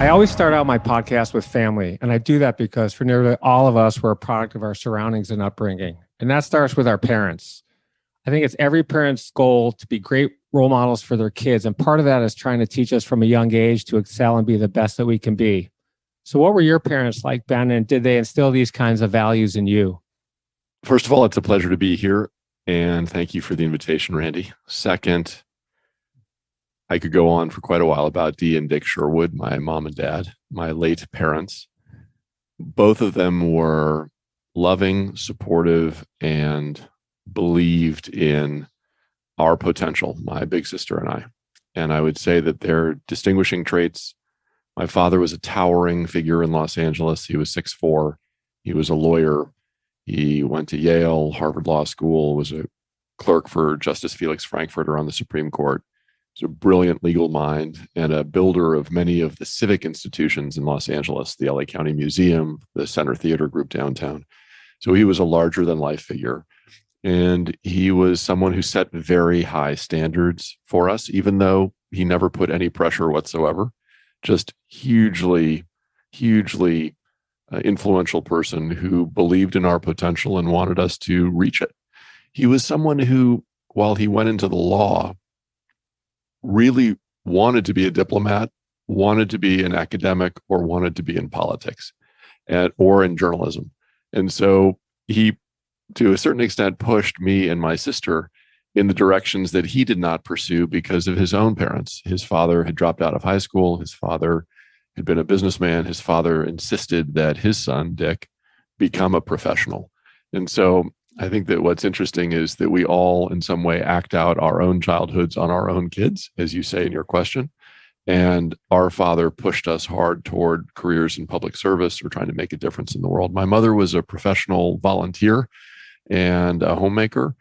I always start out my podcast with family, and I do that because for nearly all of us, we're a product of our surroundings and upbringing. And that starts with our parents. I think it's every parent's goal to be great role models for their kids. And part of that is trying to teach us from a young age to excel and be the best that we can be. So what were your parents like, Ben? And did they instill these kinds of values in you? First of all, it's a pleasure to be here. And thank you for the invitation, Randy. Second, I could go on for quite a while about Dee and Dick Sherwood, my mom and dad, my late parents. Both of them were loving, supportive, and believed in our potential, my big sister and I. And I would say that their distinguishing traits, my father was a towering figure in Los Angeles. He was 6'4". He was a lawyer. He went to Yale, Harvard Law School, was a clerk for Justice Felix Frankfurter on the Supreme Court. He's a brilliant legal mind and a builder of many of the civic institutions in Los Angeles, the LA County Museum, the Center Theater Group downtown. So he was a larger than life figure. And he was someone who set very high standards for us, even though he never put any pressure whatsoever. Just hugely influential person who believed in our potential and wanted us to reach it. He was someone who, while he went into the law, really wanted to be a diplomat, wanted to be an academic, or wanted to be in politics or in journalism. And so he, to a certain extent, pushed me and my sister in the directions that he did not pursue because of his own parents. His father had dropped out of high school. His father had been a businessman. His father insisted that his son, Dick, become a professional. And so I think that what's interesting is that we all in some way act out our own childhoods on our own kids, as you say in your question. And our father pushed us hard toward careers in public service or trying to make a difference in the world. My mother was a professional volunteer and a homemaker,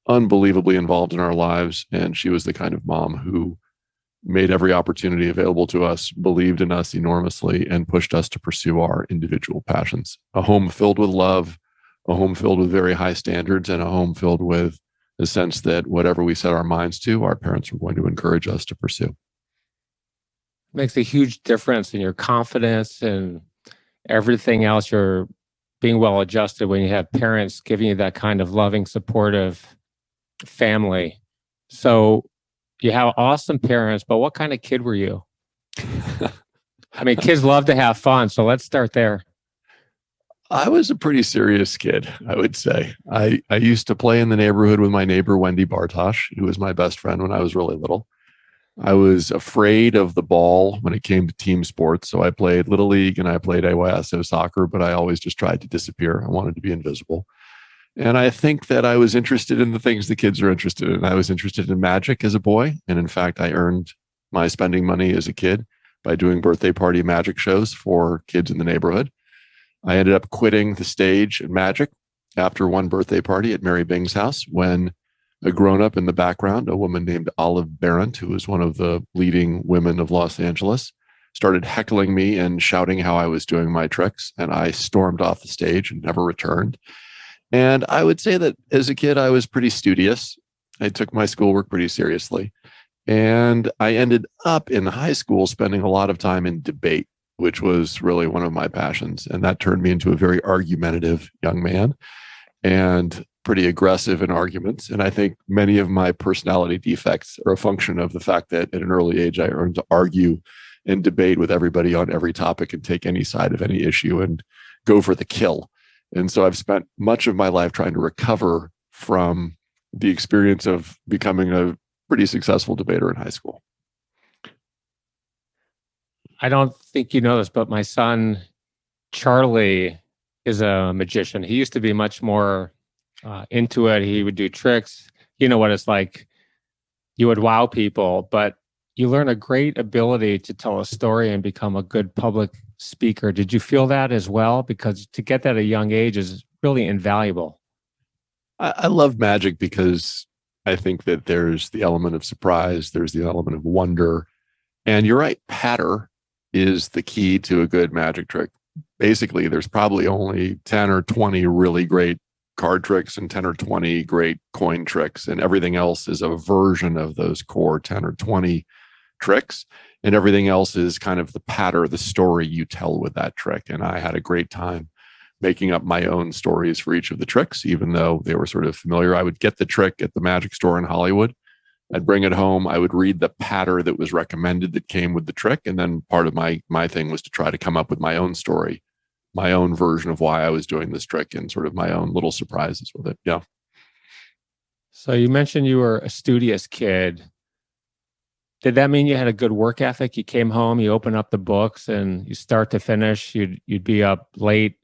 unbelievably involved in our lives. And she was the kind of mom who made every opportunity available to us, believed in us enormously, and pushed us to pursue our individual passions. A home filled with love, a home filled with very high standards, and a home filled with the sense that whatever we set our minds to, our parents were going to encourage us to pursue. Makes a huge difference in your confidence and everything else. You're being well adjusted when you have parents giving you that kind of loving, supportive family. So you have awesome parents, but what kind of kid were you? I mean, kids love to have fun. So let's start there. I was a pretty serious kid, I would say. I used to play in the neighborhood with my neighbor, Wendy Bartosh, who was my best friend when I was really little. I was afraid of the ball when it came to team sports. So I played Little League and I played AYSO soccer, but I always just tried to disappear. I wanted to be invisible. And I think that I was interested in the things the kids are interested in. I was interested in magic as a boy. And in fact, I earned my spending money as a kid by doing birthday party magic shows for kids in the neighborhood. I ended up quitting the stage at magic after one birthday party at Mary Bing's house when a grown-up in the background, a woman named Olive Barrett, who was one of the leading women of Los Angeles, started heckling me and shouting how I was doing my tricks. And I stormed off the stage and never returned. And I would say that as a kid, I was pretty studious. I took my schoolwork pretty seriously. And I ended up in high school spending a lot of time in debate, which was really one of my passions. And that turned me into a very argumentative young man and pretty aggressive in arguments. And I think many of my personality defects are a function of the fact that at an early age, I learned to argue and debate with everybody on every topic and take any side of any issue and go for the kill. And so I've spent much of my life trying to recover from the experience of becoming a pretty successful debater in high school. I don't think you know this, but my son, Charlie, is a magician. He used to be much more into it. He would do tricks. You know what it's like. You would wow people, but you learn a great ability to tell a story and become a good public speaker. Did you feel that as well? Because to get that at a young age is really invaluable. I love magic because I think that there's the element of surprise. There's the element of wonder. And you're right, patter is the key to a good magic trick. Basically, there's probably only 10 or 20 really great card tricks and 10 or 20 great coin tricks, and everything else is a version of those core 10 or 20 tricks, and everything else is kind of the patter, the story you tell with that trick. And I had a great time making up my own stories for each of the tricks, even though they were sort of familiar. I would get the trick at the magic store in Hollywood. I'd bring it home. I would read the patter that was recommended that came with the trick. And then part of my thing was to try to come up with my own story, my own version of why I was doing this trick, and sort of my own little surprises with it. Yeah. So you mentioned you were a studious kid. Did that mean you had a good work ethic? You came home, you open up the books, and you start to finish, you'd be up late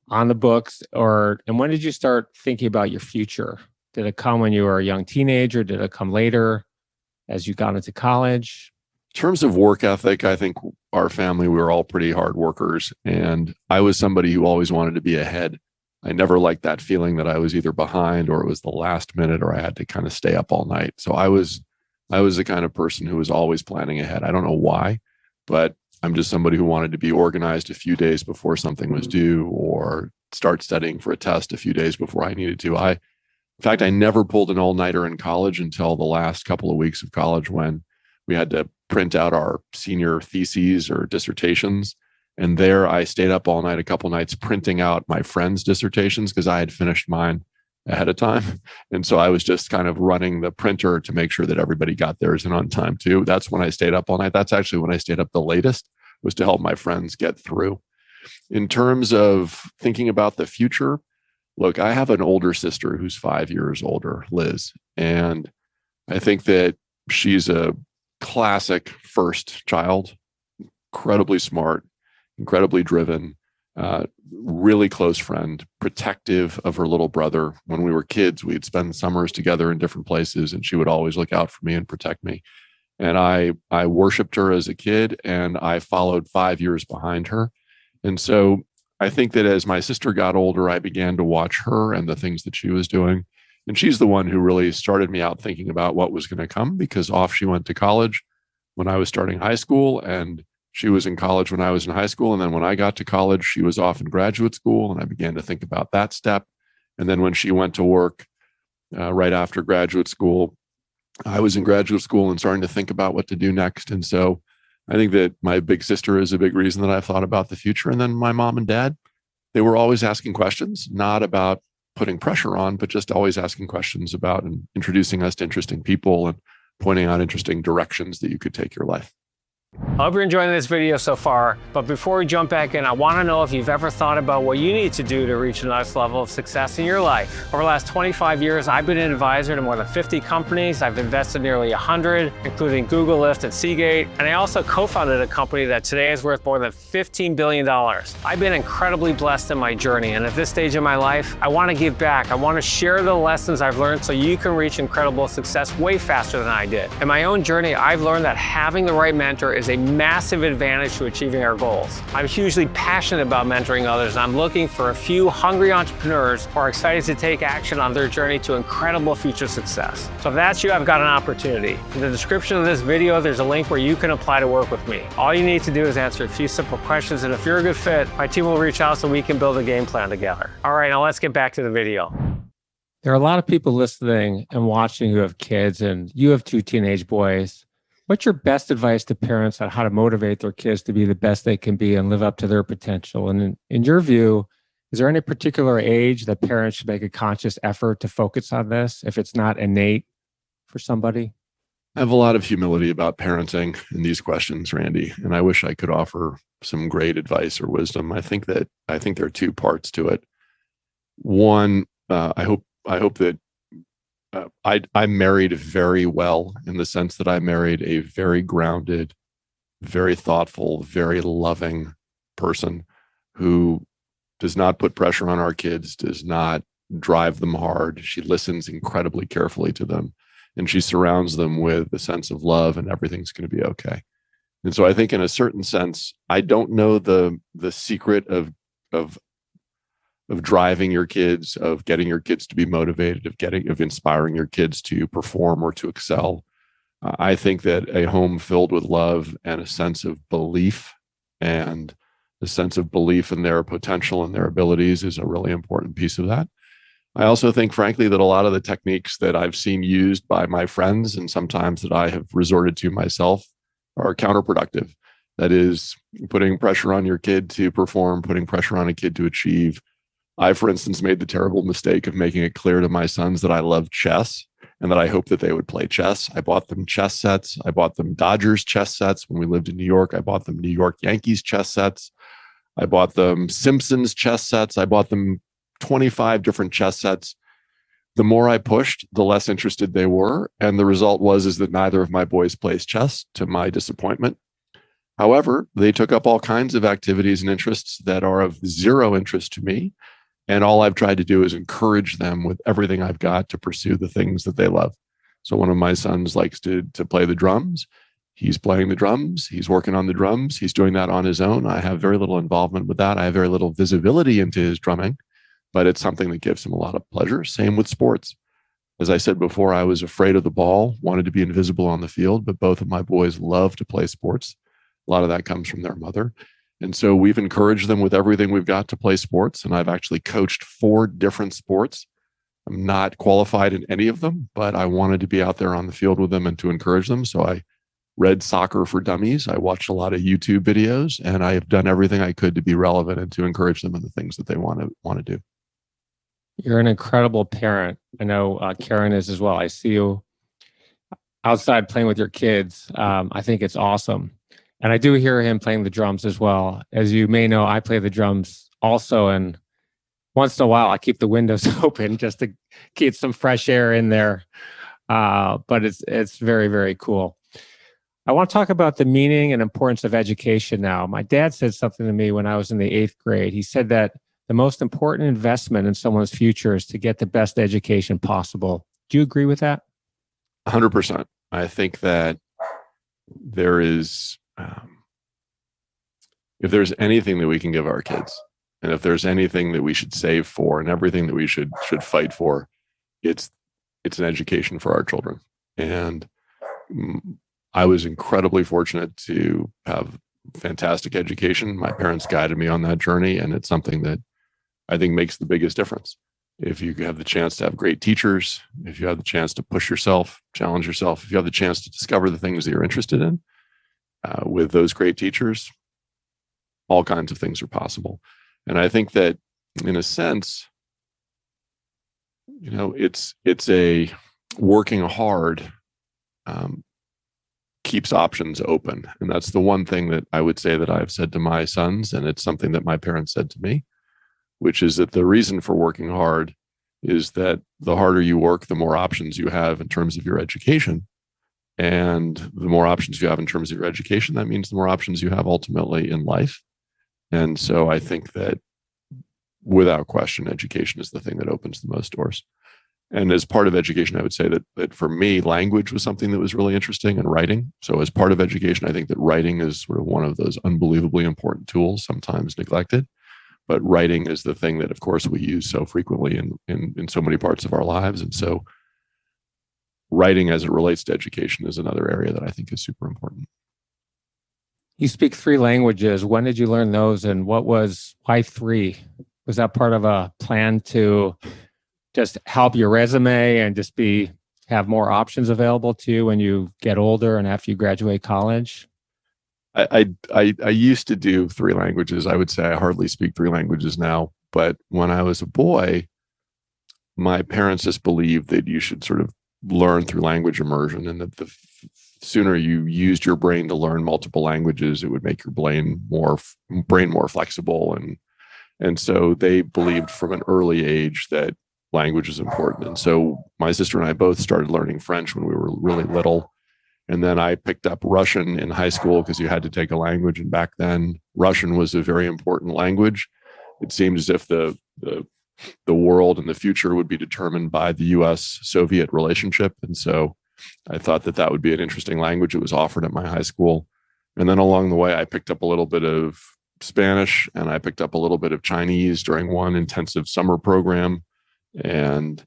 on the books? And when did you start thinking about your future? Did it come when you were a young teenager? Did it come later as you got into college? In terms of work ethic, I think our family, we were all pretty hard workers. And I was somebody who always wanted to be ahead. I never liked that feeling that I was either behind, or it was the last minute, or I had to kind of stay up all night. So I was the kind of person who was always planning ahead. I don't know why, but I'm just somebody who wanted to be organized a few days before something was due, or start studying for a test a few days before I needed to. In fact, I never pulled an all-nighter in college until the last couple of weeks of college, when we had to print out our senior theses or dissertations. And there I stayed up all night, a couple nights, printing out my friends' dissertations because I had finished mine ahead of time. And so I was just kind of running the printer to make sure that everybody got theirs and on time too. That's when I stayed up all night. That's actually when I stayed up the latest, was to help my friends get through. In terms of thinking about the future, look, I have an older sister who's 5 years older, Liz. And I think that she's a classic first child, incredibly smart, incredibly driven, really close friend, protective of her little brother. When we were kids, we'd spend summers together in different places, and she would always look out for me and protect me. And I worshiped her as a kid, and I followed 5 years behind her. And so I think that as my sister got older, I began to watch her and the things that she was doing. And she's the one who really started me out thinking about what was going to come, because off she went to college when I was starting high school, and she was in college when I was in high school. And then when I got to college, she was off in graduate school, and I began to think about that step. And then when she went to work right after graduate school, I was in graduate school and starting to think about what to do next. And so I think that my big sister is a big reason that I've thought about the future. And then my mom and dad, they were always asking questions, not about putting pressure on, but just always asking questions about and introducing us to interesting people and pointing out interesting directions that you could take your life. I hope you're enjoying this video so far, but before we jump back in, I want to know if you've ever thought about what you need to do to reach the next level of success in your life. Over the last 25 years, I've been an advisor to more than 50 companies. I've invested nearly 100, including Google, Lyft, and Seagate. And I also co-founded a company that today is worth more than $15 billion. I've been incredibly blessed in my journey, and at this stage in my life, I want to give back. I want to share the lessons I've learned so you can reach incredible success way faster than I did. In my own journey, I've learned that having the right mentor is a massive advantage to achieving our goals. I'm hugely passionate about mentoring others, and I'm looking for a few hungry entrepreneurs who are excited to take action on their journey to incredible future success. So if that's you, I've got an opportunity. In the description of this video, there's a link where you can apply to work with me. All you need to do is answer a few simple questions, and if you're a good fit, my team will reach out so we can build a game plan together. All right, now let's get back to the video. There are a lot of people listening and watching who have kids, and you have 2 teenage boys. What's your best advice to parents on how to motivate their kids to be the best they can be and live up to their potential? And in your view, is there any particular age that parents should make a conscious effort to focus on this if it's not innate for somebody? I have a lot of humility about parenting in these questions, Randy, and I wish I could offer some great advice or wisdom. I think there are 2 parts to it. One, I hope that I married very well, in the sense that I married a very grounded, very thoughtful, very loving person who does not put pressure on our kids, does not drive them hard. She listens incredibly carefully to them, and she surrounds them with a sense of love, and everything's going to be okay. And so I think, in a certain sense, I don't know the secret of driving your kids, of getting your kids to be motivated, of inspiring your kids to perform or to excel. I think that a home filled with love and a sense of belief, and a sense of belief in their potential and their abilities, is a really important piece of that. I also think, frankly, that a lot of the techniques that I've seen used by my friends and sometimes that I have resorted to myself are counterproductive. That is, putting pressure on your kid to perform, putting pressure on a kid to achieve. I, for instance, made the terrible mistake of making it clear to my sons that I loved chess and that I hoped that they would play chess. I bought them chess sets. I bought them Dodgers chess sets when we lived in New York. I bought them New York Yankees chess sets. I bought them Simpsons chess sets. I bought them 25 different chess sets. The more I pushed, the less interested they were. And the result is that neither of my boys plays chess, to my disappointment. However, they took up all kinds of activities and interests that are of zero interest to me. And all I've tried to do is encourage them with everything I've got to pursue the things that they love. So one of my sons likes to play the drums. He's playing the drums. He's working on the drums. He's doing that on his own. I have very little involvement with that. I have very little visibility into his drumming, but it's something that gives him a lot of pleasure. Same with sports. As I said before, I was afraid of the ball, wanted to be invisible on the field, but both of my boys love to play sports. A lot of that comes from their mother. And so we've encouraged them with everything we've got to play sports. And I've actually coached 4 different sports. I'm not qualified in any of them, but I wanted to be out there on the field with them and to encourage them. So I read Soccer for Dummies. I watched a lot of YouTube videos, and I have done everything I could to be relevant and to encourage them in the things that they want to do. You're an incredible parent. I know Karen is as well. I see you outside playing with your kids. I think it's awesome. And I do hear him playing the drums as well. As you may know, I play the drums also. And once in a while, I keep the windows open just to keep some fresh air in there. But it's very, very cool. I want to talk about the meaning and importance of education now. My dad said something to me when I was in the 8th grade. He said that the most important investment in someone's future is to get the best education possible. Do you agree with that? 100%. I think that there is, if there's anything that we can give our kids, and if there's anything that we should save for, and everything that we should fight for, it's an education for our children. And I was incredibly fortunate to have fantastic education. My parents guided me on that journey, and it's something that I think makes the biggest difference. If you have the chance to have great teachers, if you have the chance to push yourself, challenge yourself, if you have the chance to discover the things that you're interested in with those great teachers, all kinds of things are possible. And I think that, in a sense, it's a working hard keeps options open. And that's the one thing that I would say that I've said to my sons, and it's something that my parents said to me, which is that the reason for working hard is that the harder you work, the more options you have in terms of your education. And the more options you have in terms of your education, that means the more options you have ultimately in life. And so I think that, without question, education is the thing that opens the most doors. And as part of education, I would say that for me, language was something that was really interesting, and writing. So as part of education, I think that writing is sort of one of those unbelievably important tools, sometimes neglected. But writing is the thing that, of course, we use so frequently in so many parts of our lives. And so writing as it relates to education is another area that I think is super important. You speak 3 languages. When did you learn those? And why 3? Was that part of a plan to just help your resume and just have more options available to you when you get older and after you graduate college? I used to do 3 languages. I would say I hardly speak 3 languages now. But when I was a boy, my parents just believed that you should sort of learn through language immersion, and that the sooner you used your brain to learn multiple languages, it would make your brain more flexible. And so they believed from an early age that language is important. And so my sister and I both started learning French when we were really little. And then I picked up Russian in high school because you had to take a language. And back then, Russian was a very important language. It seemed as if the world and the future would be determined by the US-Soviet relationship. And so I thought that would be an interesting language. It was offered at my high school. And then along the way, I picked up a little bit of Spanish, and I picked up a little bit of Chinese during one intensive summer program. And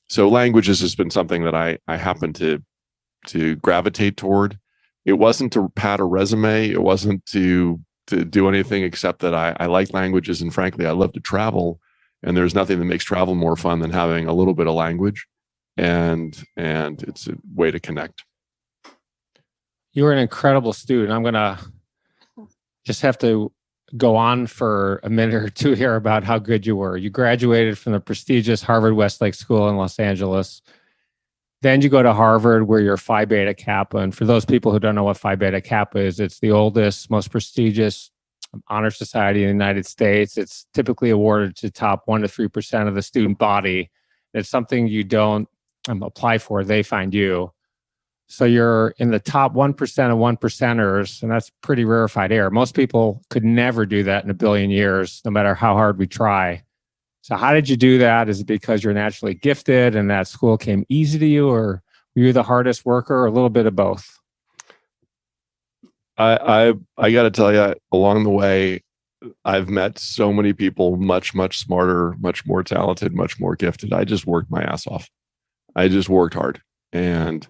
so languages has been something that I happen to gravitate toward. It wasn't to pad a resume. It wasn't to do anything except that I like languages. And frankly, I love to travel. And there's nothing that makes travel more fun than having a little bit of language, and it's a way to connect. You were an incredible student. I'm going to just have to go on for a minute or two here about how good you were. You graduated from the prestigious Harvard Westlake School in Los Angeles. Then you go to Harvard, where you're Phi Beta Kappa. And for those people who don't know what Phi Beta Kappa is, it's the oldest, most prestigious honor society in the United States. It's typically awarded to top 1% to 3% of the student body. It's something you don't apply for, they find you. So you're in the top 1% of 1%ers, and that's pretty rarefied air. Most people could never do that in a billion years, no matter how hard we try. So how did you do that? Is it because you're naturally gifted and that school came easy to you, or were you the hardest worker, or a little bit of both? I got to tell you, along the way, I've met so many people much, much smarter, much more talented, much more gifted. I just worked my ass off. I just worked hard, and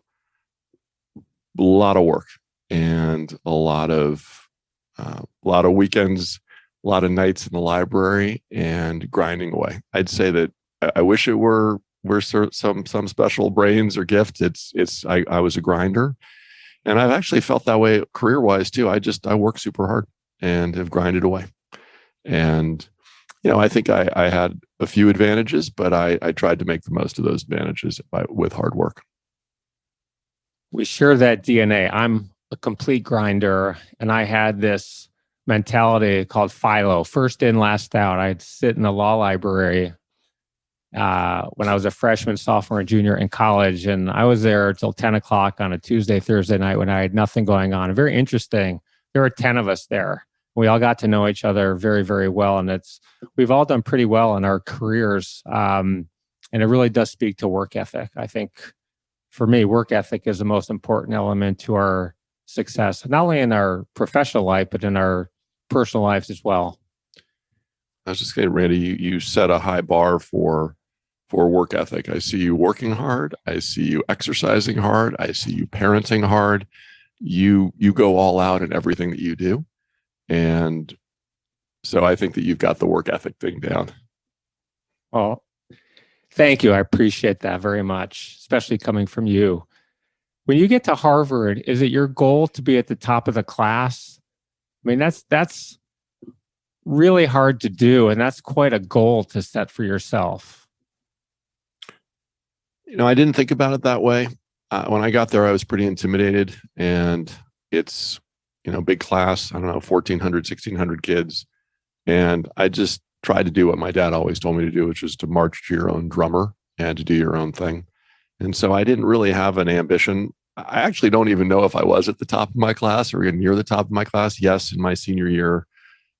a lot of work, and a lot of weekends, a lot of nights in the library, and grinding away. I'd say that I wish it were some special brains or gift. I was a grinder, and I've actually felt that way career-wise too. I work super hard and have grinded away. And, I think I had a few advantages, but I tried to make the most of those advantages with hard work. We share that DNA. I'm a complete grinder, and I had this mentality called FILO, first in, last out. I'd sit in the law library when I was a freshman, sophomore, and junior in college, and I was there till 10 o'clock on a Tuesday, Thursday night when I had nothing going on. And very interesting. There were 10 of us there. We all got to know each other very, very well, and we've all done pretty well in our careers, and it really does speak to work ethic. I think for me, work ethic is the most important element to our success, not only in our professional life, but in our personal lives as well. I was just saying, Randy, you set a high bar for work ethic. I see you working hard. I see you exercising hard. I see you parenting hard. You go all out in everything that you do. And so I think that you've got the work ethic thing down. Well, thank you. I appreciate that very much, especially coming from you. When you get to Harvard, is it your goal to be at the top of the class? I mean, that's really hard to do, and that's quite a goal to set for yourself. I didn't think about it that way. When I got there, I was pretty intimidated, and it's, big class, I don't know, 1,400, 1,600 kids. And I just tried to do what my dad always told me to do, which was to march to your own drummer and to do your own thing. And so I didn't really have an ambition. I actually don't even know if I was at the top of my class or near the top of my class. Yes, in my senior year,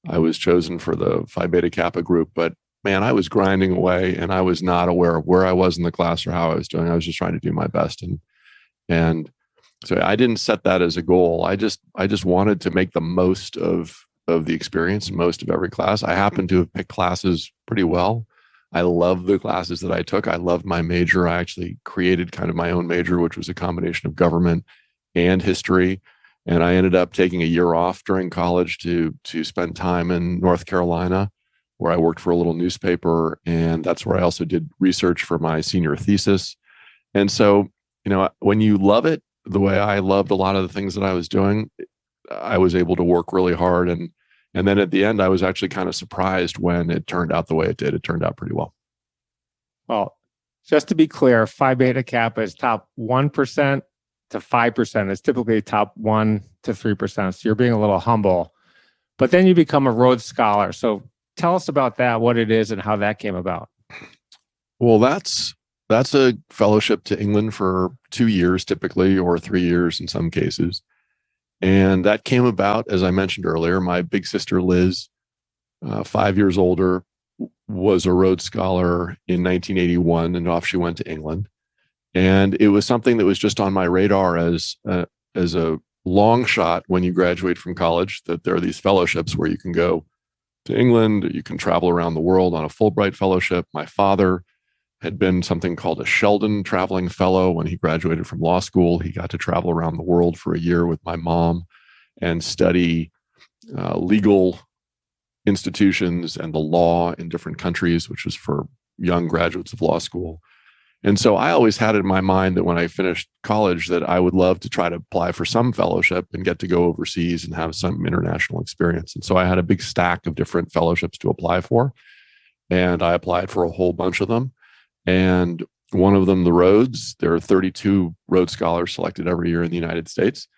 I was chosen for the Phi Beta Kappa group, but man, I was grinding away, and I was not aware of where I was in the class or how I was doing. I was just trying to do my best. And so I didn't set that as a goal. I just wanted to make the most of the experience and most of every class. I happened to have picked classes pretty well. I love the classes that I took. I loved my major. I actually created kind of my own major, which was a combination of government and history. And I ended up taking a year off during college to spend time in North Carolina, where I worked for a little newspaper. And that's where I also did research for my senior thesis. And so, when you love it, the way I loved a lot of the things that I was doing, I was able to work really hard. And then at the end, I was actually kind of surprised when it turned out the way it did. It turned out pretty well. Well, just to be clear, Phi Beta Kappa is top 1% to 5%. It's typically top 1% to 3%. So you're being a little humble. But then you become a Rhodes Scholar. So tell us about that, what it is, and how that came about. Well, that's a fellowship to England for 2 years typically, or 3 years in some cases. And that came about, as I mentioned earlier, my big sister Liz, 5 years older, was a Rhodes Scholar in 1981, and off she went to England. And it was something that was just on my radar as a long shot when you graduate from college, that there are these fellowships where you can go to England, you can travel around the world on a Fulbright fellowship. My father had been something called a Sheldon Traveling Fellow. When he graduated from law school, he got to travel around the world for a year with my mom and study legal institutions and the law in different countries, which was for young graduates of law school. And so I always had it in my mind that when I finished college that I would love to try to apply for some fellowship and get to go overseas and have some international experience. And so I had a big stack of different fellowships to apply for. And I applied for a whole bunch of them. And one of them, the Rhodes, there are 32 Rhodes Scholars selected every year in the United States.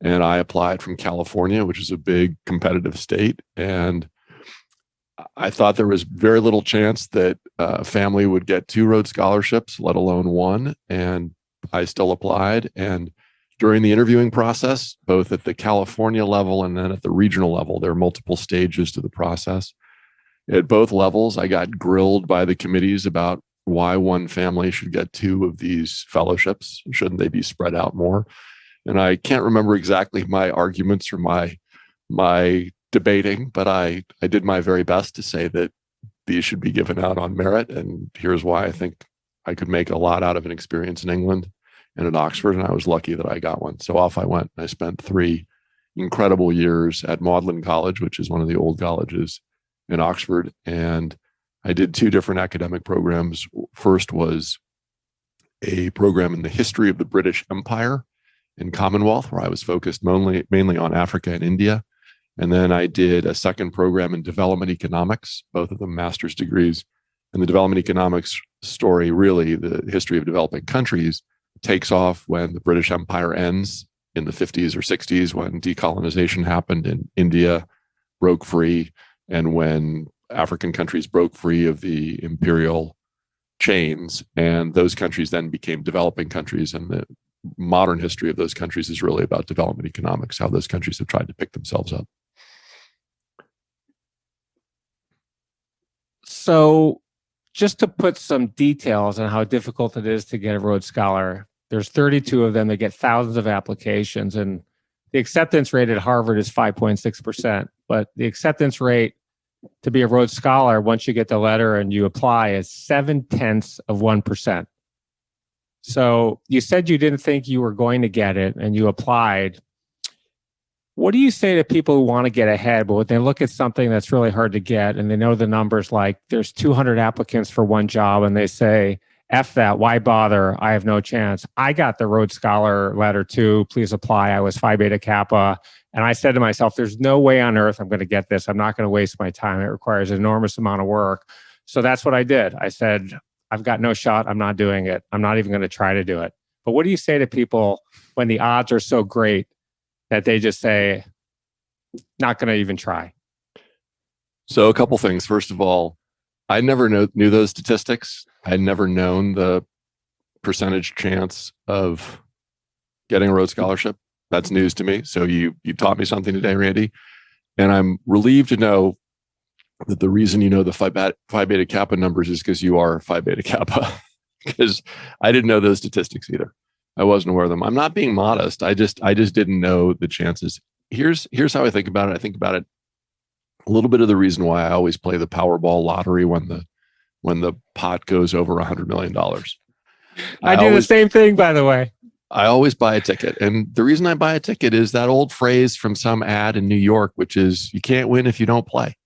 And I applied from California, which is a big competitive state. And I thought there was very little chance that a family would get 2 Rhodes scholarships, let alone 1. And I still applied. And during the interviewing process, both at the California level and then at the regional level, there are multiple stages to the process. At both levels, I got grilled by the committees about why one family should get 2 of these fellowships. Shouldn't they be spread out more? And I can't remember exactly my arguments or my debating, but I did my very best to say that these should be given out on merit. And here's why I think I could make a lot out of an experience in England and at Oxford. And I was lucky that I got one. So off I went. I spent 3 incredible years at Magdalen College, which is one of the old colleges in Oxford. And I did 2 different academic programs. First was a program in the history of the British Empire and Commonwealth, where I was focused mainly on Africa and India. And then I did a second program in development economics, both of them master's degrees. And the development economics story, really the history of developing countries, takes off when the British Empire ends in the 50s or 60s, when decolonization happened and India broke free, and when African countries broke free of the imperial chains. And those countries then became developing countries. And the modern history of those countries is really about development economics, how those countries have tried to pick themselves up. So just to put some details on how difficult it is to get a Rhodes Scholar, there's 32 of them. They get thousands of applications, and the acceptance rate at Harvard is 5.6%. But the acceptance rate to be a Rhodes Scholar, once you get the letter and you apply, is 0.7%. So you said you didn't think you were going to get it and you applied. What do you say to people who want to get ahead, but when they look at something that's really hard to get and they know the numbers, like there's 200 applicants for one job and they say, F that, why bother? I have no chance. I got the Rhodes Scholar letter too. Please apply. I was Phi Beta Kappa. And I said to myself, there's no way on earth I'm going to get this. I'm not going to waste my time. It requires an enormous amount of work. So that's what I did. I said, I've got no shot. I'm not doing it. I'm not even going to try to do it. But what do you say to people when the odds are so great that they just say, not going to even try? So a couple things. First of all, I never knew those statistics. I'd never known the percentage chance of getting a Rhodes Scholarship. That's news to me. So you taught me something today, Randy. And I'm relieved to know that the reason you know the Phi Beta Kappa numbers is because you are Phi Beta Kappa. Because I didn't know those statistics either. I wasn't aware of them. I'm not being modest. I just didn't know the chances. Here's how I think about it. I think about it a little bit of the reason why I always play the Powerball lottery when the pot goes over $100 million. I do the same thing, by the way. I always buy a ticket. And the reason I buy a ticket is that old phrase from some ad in New York, which is, you can't win if you don't play.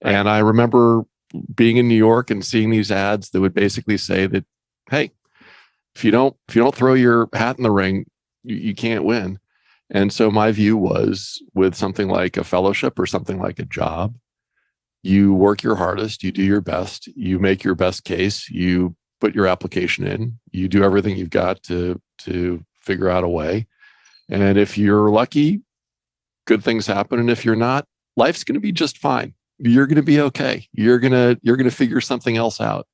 Right. And I remember being in New York and seeing these ads that would basically say that, hey, if you don't throw your hat in the ring, you can't win. And so my view was, with something like a fellowship or something like a job, you work your hardest, you do your best, you make your best case, you put your application in, you do everything you've got to figure out a way. And if you're lucky, good things happen. And if you're not, life's going to be just fine. You're going to be okay. You're going to figure something else out.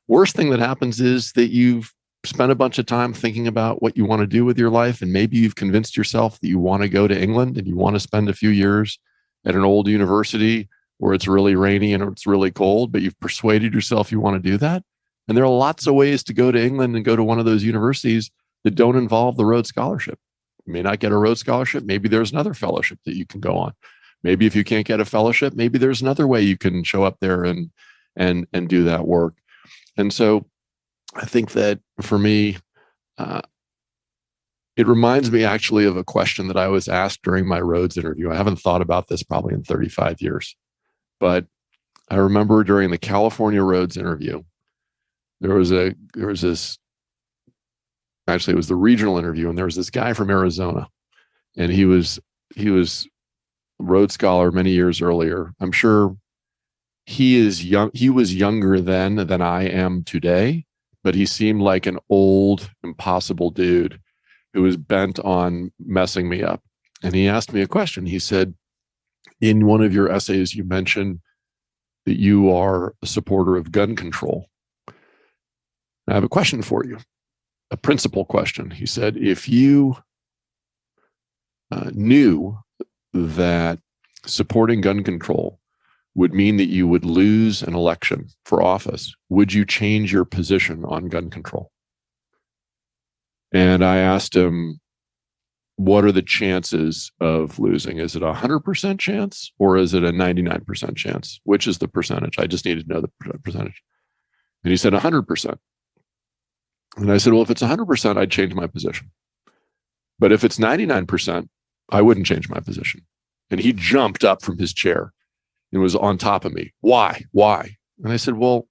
Worst thing that happens is that you've spent a bunch of time thinking about what you want to do with your life. And maybe you've convinced yourself that you want to go to England and you want to spend a few years at an old university where it's really rainy and it's really cold, but you've persuaded yourself you want to do that. And there are lots of ways to go to England and go to one of those universities that don't involve the Rhodes Scholarship. You may not get a Rhodes Scholarship. Maybe there's another fellowship that you can go on. Maybe if you can't get a fellowship, maybe there's another way you can show up there and do that work. And so I think that for me, it reminds me actually of a question that I was asked during my Rhodes interview. I haven't thought about this probably in 35 years. But I remember during the California Rhodes interview, there was this, actually it was the regional interview, and there was this guy from Arizona, and he was a Rhodes Scholar many years earlier. I'm sure he was younger then than I am today, but he seemed like an old, impossible dude who was bent on messing me up. And he asked me a question. He said, in one of your essays, you mentioned that you are a supporter of gun control. I have a question for you, a principal question. He said, if you knew that supporting gun control would mean that you would lose an election for office, would you change your position on gun control? And I asked him, what are the chances of losing? Is it a 100% chance or is it a 99% chance? Which is the percentage? I just needed to know the percentage. And he said 100%. And I said, well, if it's 100%, I'd change my position. But if it's 99%, I wouldn't change my position. And he jumped up from his chair and was on top of me. Why? And I said, well,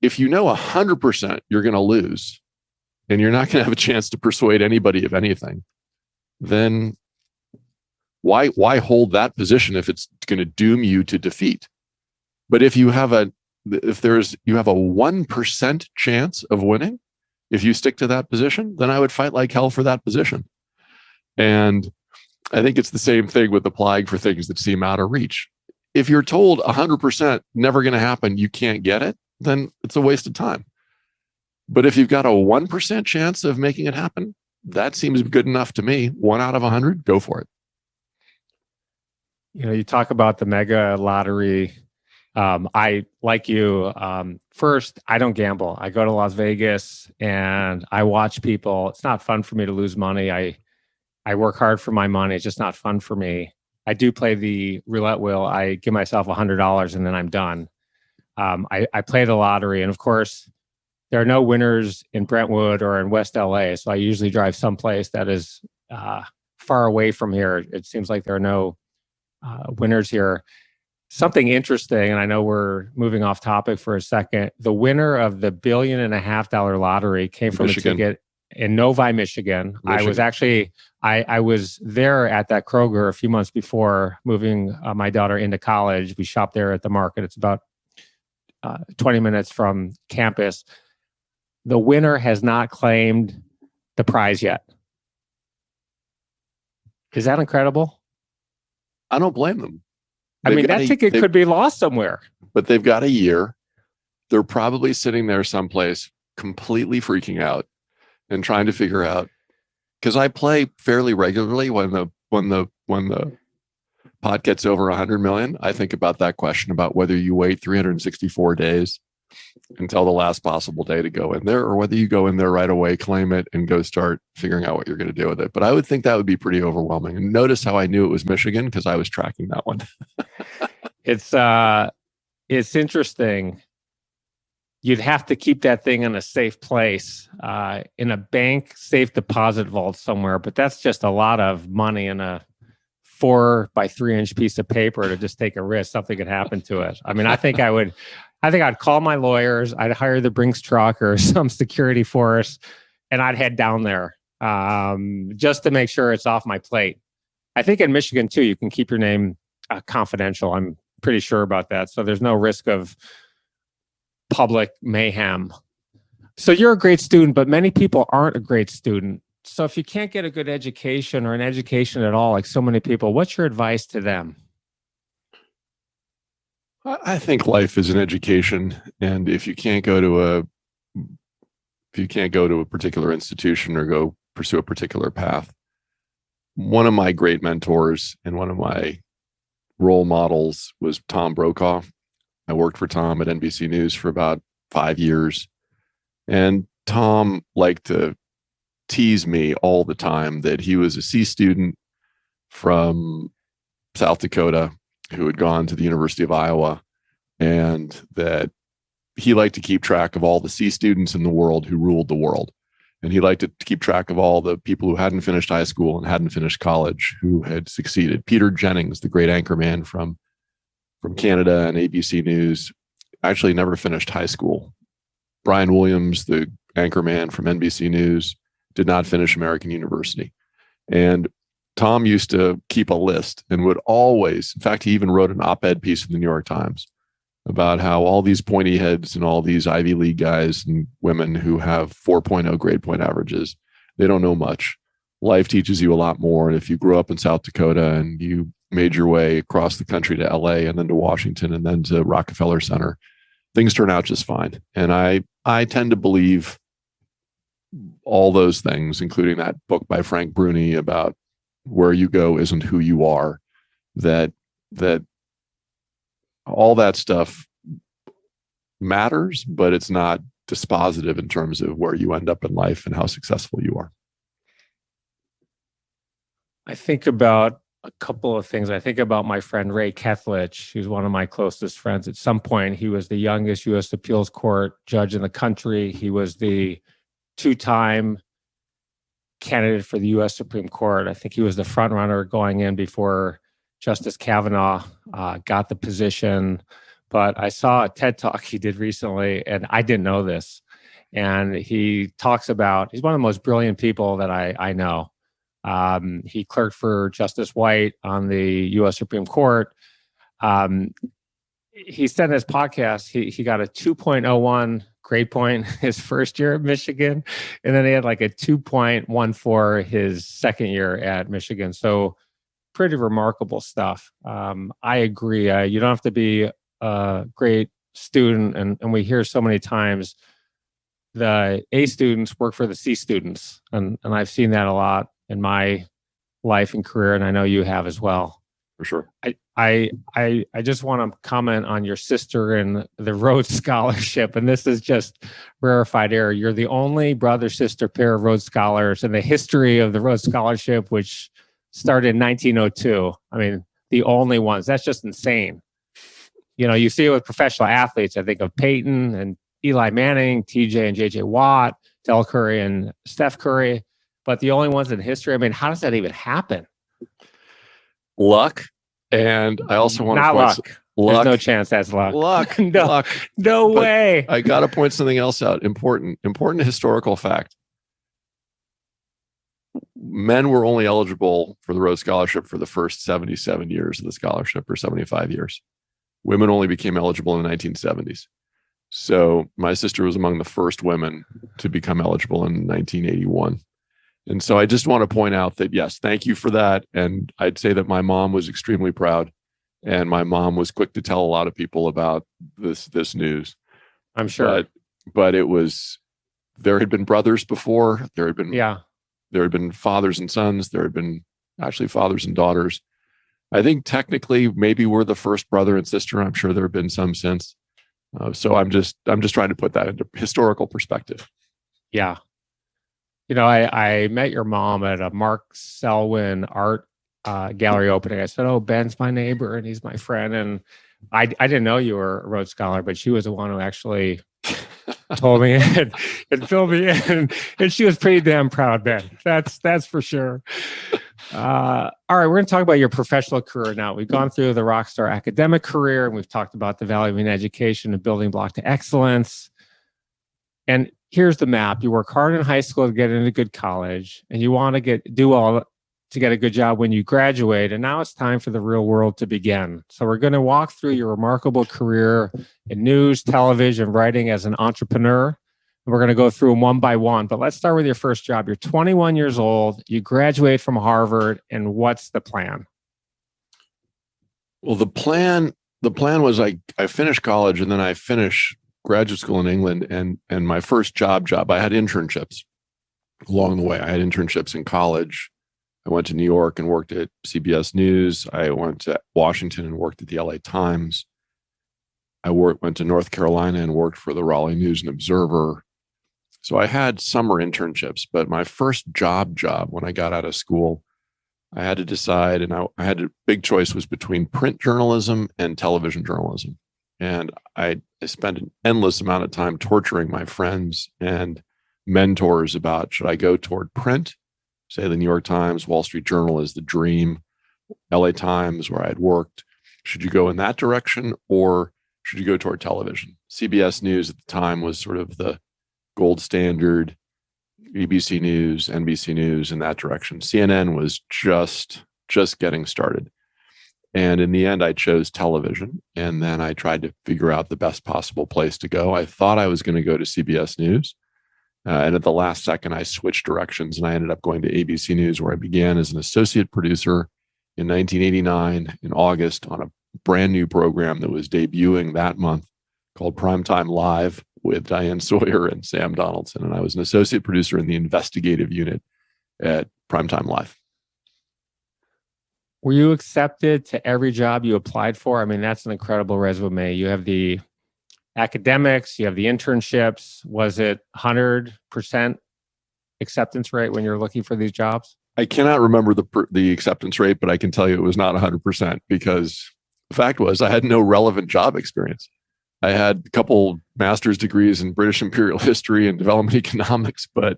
if you know 100% you're going to lose and you're not going to have a chance to persuade anybody of anything, then why hold that position if it's going to doom you to defeat? But if you have a 1% chance of winning, if you stick to that position, then I would fight like hell for that position. And I think it's the same thing with applying for things that seem out of reach. If you're told 100% never going to happen, you can't get it, then it's a waste of time. But if you've got a 1% chance of making it happen, that seems good enough to me. 1 out of 100, go for it. You know, you talk about the mega lottery. I, like you, first, I don't gamble. I go to Las Vegas and I watch people. It's not fun for me to lose money. I work hard for my money. It's just not fun for me. I do play the roulette wheel. I give myself $100 and then I'm done. I play the lottery. And of course, there are no winners in Brentwood or in West LA. So I usually drive someplace that is far away from here. It seems like there are no winners here. Something interesting, and I know we're moving off topic for a second. The winner of the $1.5 billion lottery came from Michigan. A ticket in Novi, Michigan. I was actually, I was there at that Kroger a few months before moving my daughter into college. We shopped there at the market. It's about 20 minutes from campus. The winner has not claimed the prize yet. Is that incredible? I don't blame them. I mean, that ticket could be lost somewhere. But they've got a year. They're probably sitting there someplace completely freaking out and trying to figure out, because I play fairly regularly when the pot gets over 100 million. I think about that question about whether you wait 364 days until the last possible day to go in there, or whether you go in there right away, claim it, and go start figuring out what you're going to do with it. But I would think that would be pretty overwhelming. And notice how I knew it was Michigan, because I was tracking that one. It's interesting. You'd have to keep that thing in a safe place, in a bank safe deposit vault somewhere. But that's just a lot of money in a 4 by 3 inch piece of paper to just take a risk. Something could happen to it. I mean, I think I'd call my lawyers. I'd hire the Brinks truck or some security force, and I'd head down there just to make sure it's off my plate. I think in Michigan too, you can keep your name confidential. I'm pretty sure about that. So there's no risk of public mayhem. So you're a great student, but many people aren't a great student. So if you can't get a good education or an education at all, like so many people, what's your advice to them? I think life is an education, and if you can't go to a particular institution or go pursue a particular path, one of my great mentors and one of my role models was Tom Brokaw. I worked for Tom at NBC News for about 5 years, and Tom liked to tease me all the time that he was a C student from South Dakota who had gone to the University of Iowa, and that he liked to keep track of all the C students in the world who ruled the world. And he liked to keep track of all the people who hadn't finished high school and hadn't finished college who had succeeded. Peter Jennings, the great anchorman from from Canada and ABC News. Actually never finished high school. Brian Williams, the anchorman from NBC News, did not finish American University. And Tom used to keep a list and would always, in fact, he even wrote an op-ed piece in the New York Times about how all these pointy heads and all these Ivy League guys and women who have 4.0 grade point averages, they don't know much. Life teaches you a lot more. And if you grew up in South Dakota and you made your way across the country to LA and then to Washington and then to Rockefeller Center, things turn out just fine. And I tend to believe all those things, including that book by Frank Bruni about where you go isn't who you are, that all that stuff matters, but it's not dispositive in terms of where you end up in life and how successful you are. I think about a couple of things. I think about my friend Ray Kethledge, who's one of my closest friends. At some point, he was the youngest U.S. Appeals Court judge in the country. He was the two-time candidate for the U.S. Supreme Court. I think he was the front runner going in before Justice Kavanaugh got the position. But I saw a TED Talk he did recently, and I didn't know this. And he talks about, he's one of the most brilliant people that I know. He clerked for Justice White on the U.S. Supreme Court. He said in his podcast, he got a 2.01 grade point his first year at Michigan. And then he had like a 2.14 his second year at Michigan. So pretty remarkable stuff. I agree. You don't have to be a great student. And we hear so many times the A students work for the C students. And I've seen that a lot in my life and career. And I know you have as well. For sure. I just want to comment on your sister and the Rhodes Scholarship. And this is just rarefied air. You're the only brother-sister pair of Rhodes Scholars in the history of the Rhodes Scholarship, which started in 1902. I mean, the only ones. That's just insane. You know, you see it with professional athletes. I think of Peyton and Eli Manning, TJ and JJ Watt, Del Curry and Steph Curry. But the only ones in history, I mean, how does that even happen? Luck. And I also want to point luck. There's no chance that's luck. Luck. No, luck. No way. I got to point something else out. Important historical fact. Men were only eligible for the Rhodes Scholarship for the first 77 years of the scholarship, or 75 years. Women only became eligible in the 1970s. So my sister was among the first women to become eligible in 1981. And so I just want to point out that, yes, thank you for that. And I'd say that my mom was extremely proud, and my mom was quick to tell a lot of people about this news. I'm sure. But it was, there had been brothers before. There had been fathers and sons. There had been actually fathers and daughters. I think technically maybe we're the first brother and sister. I'm sure there have been some since. So I'm just trying to put that into historical perspective. Yeah. You know, I met your mom at a Mark Selwyn art gallery opening. I said, "Oh, Ben's my neighbor and he's my friend." And I didn't know you were a Rhodes Scholar, but she was the one who actually told me and filled me in. And she was pretty damn proud, Ben. That's for sure. All right, we're going to talk about your professional career now. We've gone through the rockstar academic career, and we've talked about the value of an education and building block to excellence. And here's the map. You work hard in high school to get into good college, and you want to do all to get a good job when you graduate. And now it's time for the real world to begin. So we're going to walk through your remarkable career in news, television, writing as an entrepreneur. And we're going to go through them one by one. But let's start with your first job. You're 21 years old. You graduate from Harvard. And what's the plan? Well, the plan was I finished college, and then I finished graduate school in England, and my first job, I had internships along the way. I had internships in college. I went to New York and worked at CBS News. I went to Washington and worked at the LA Times. I went to North Carolina and worked for the Raleigh News and Observer. So I had summer internships, but my first job when I got out of school, I had to decide, and I had a big choice was between print journalism and television journalism. And I spent an endless amount of time torturing my friends and mentors about, should I go toward print? Say the New York Times, Wall Street Journal is the dream, LA Times, where I had worked, Should you go in that direction, or should you go toward television? CBS News at the time was sort of the gold standard, ABC News, NBC News in that direction. CNN was just getting started. And in the end, I chose television. And then I tried to figure out the best possible place to go. I thought I was going to go to CBS News. And at the last second, I switched directions and I ended up going to ABC News, where I began as an associate producer in 1989 in August on a brand new program that was debuting that month called Primetime Live with Diane Sawyer and Sam Donaldson. And I was an associate producer in the investigative unit at Primetime Live. Were you accepted to every job you applied for? I mean, that's an incredible resume. You have the academics, you have the internships. Was it 100% acceptance rate when you're looking for these jobs? I cannot remember the acceptance rate, but I can tell you it was not 100%, because the fact was I had no relevant job experience. I had a couple master's degrees in British imperial history and development economics, but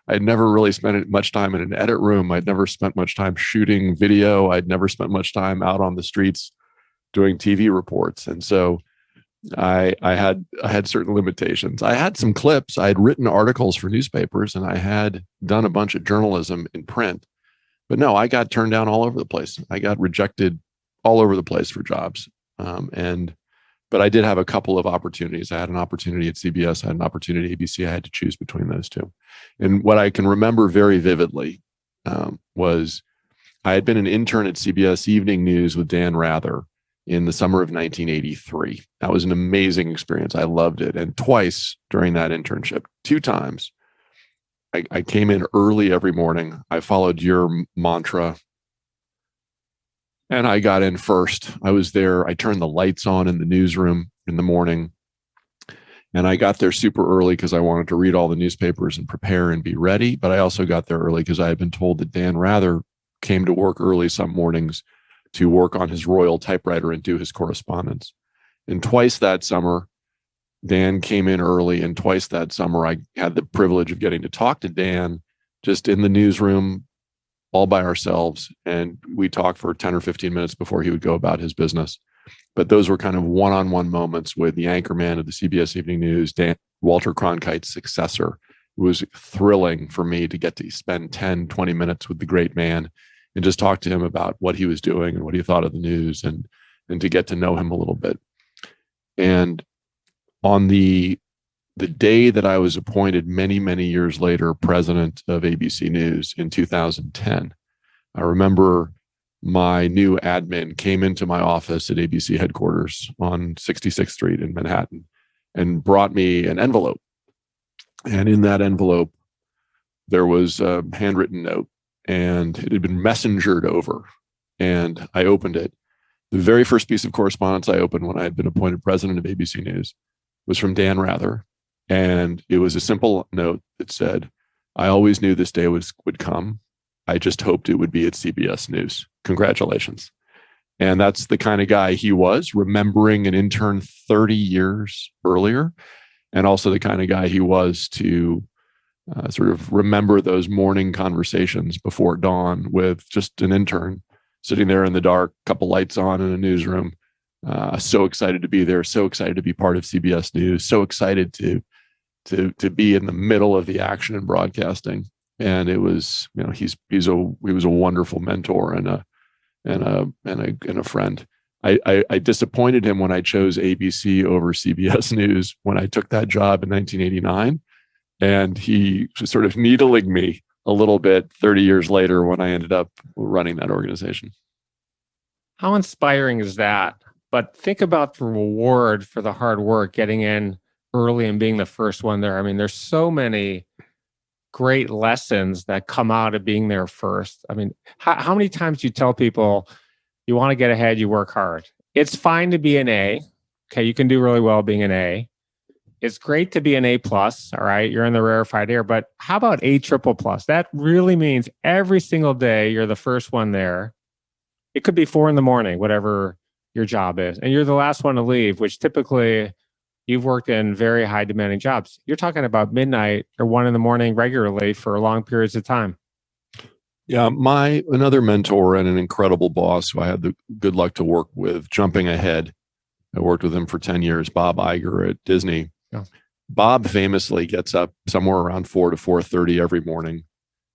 I'd never really spent much time in an edit room. I'd never spent much time shooting video. I'd never spent much time out on the streets doing TV reports. And so I had certain limitations. I had some clips. I had written articles for newspapers, and I had done a bunch of journalism in print. But no, I got turned down all over the place. I got rejected all over the place for jobs. But I did have a couple of opportunities. I had an opportunity at CBS. I had an opportunity at ABC. I had to choose between those two. And what I can remember very vividly was I had been an intern at CBS Evening News with Dan Rather in the summer of 1983. That was an amazing experience. I loved it. And twice during that internship, 2 times, I came in early every morning. I followed your mantra, and I got in first. I was there. I turned the lights on in the newsroom in the morning. And I got there super early because I wanted to read all the newspapers and prepare and be ready. But I also got there early because I had been told that Dan Rather came to work early some mornings to work on his Royal typewriter and do his correspondence. And twice that summer, Dan came in early. And twice that summer, I had the privilege of getting to talk to Dan just in the newsroom, all by ourselves. And we talked for 10 or 15 minutes before he would go about his business. But those were kind of one-on-one moments with the anchorman of the CBS Evening News, Walter Cronkite's successor. It was thrilling for me to get to spend 10, 20 minutes with the great man and just talk to him about what he was doing and what he thought of the news, and to get to know him a little bit. And on the day that I was appointed many, many years later, president of ABC News in 2010, I remember my new admin came into my office at ABC headquarters on 66th Street in Manhattan and brought me an envelope. And in that envelope, there was a handwritten note, and it had been messengered over. And I opened it. The very first piece of correspondence I opened when I had been appointed president of ABC News was from Dan Rather. And it was a simple note that said, "I always knew this day would come. I just hoped it would be at CBS News. Congratulations." And that's the kind of guy he was, remembering an intern 30 years earlier, and also the kind of guy he was to sort of remember those morning conversations before dawn with just an intern sitting there in the dark, couple lights on in a newsroom, so excited to be there, so excited to be part of CBS News, so excited to be in the middle of the action in broadcasting. And it was, he was a wonderful mentor and a friend. I disappointed him when I chose ABC over CBS News when I took that job in 1989, and he was sort of needling me a little bit 30 years later when I ended up running that organization. How inspiring is that? But think about the reward for the hard work, getting in early and being the first one there. I mean, there's so many great lessons that come out of being there first. I mean, how many times do you tell people you want to get ahead, you work hard? It's fine to be an A. Okay, you can do really well being an A. It's great to be an A+, all right? You're in the rarefied air, but how about A++? That really means every single day you're the first one there. It could be 4 a.m, whatever your job is, and you're the last one to leave, which typically you've worked in very high demanding jobs. You're talking about midnight or 1 a.m. regularly for long periods of time. Yeah, another mentor and an incredible boss who I had the good luck to work with, jumping ahead. I worked with him for 10 years, Bob Iger at Disney. Yeah. Bob famously gets up somewhere around 4 to 4:30 every morning.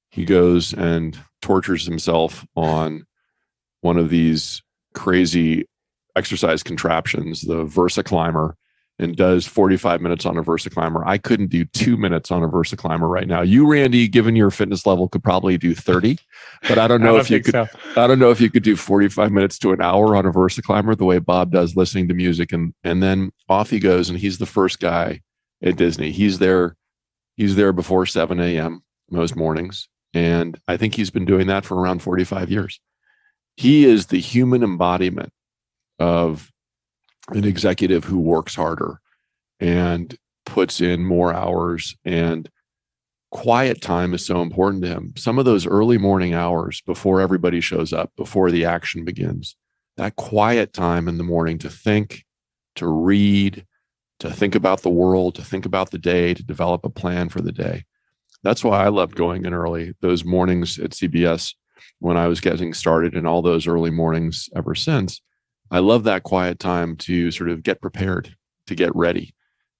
He goes and tortures himself on one of these crazy exercise contraptions, the Versa Climber, and does 45 minutes on a Versa Climber. I couldn't do 2 minutes on a Versa Climber right now. You, Randy, given your fitness level, could probably do 30, but I don't know if you could. So. I don't know if you could do 45 minutes to an hour on a Versa Climber the way Bob does, listening to music, and then off he goes. And he's the first guy at Disney. He's there before 7 a.m. most mornings, and I think he's been doing that for around 45 years. He is the human embodiment of an executive who works harder and puts in more hours, and quiet time is so important to him. Some of those early morning hours before everybody shows up, before the action begins, that quiet time in the morning to think, to read, to think about the world, to think about the day, to develop a plan for the day. That's why I loved going in early, those mornings at CBS when I was getting started, and all those early mornings ever since. I love that quiet time to sort of get prepared, to get ready.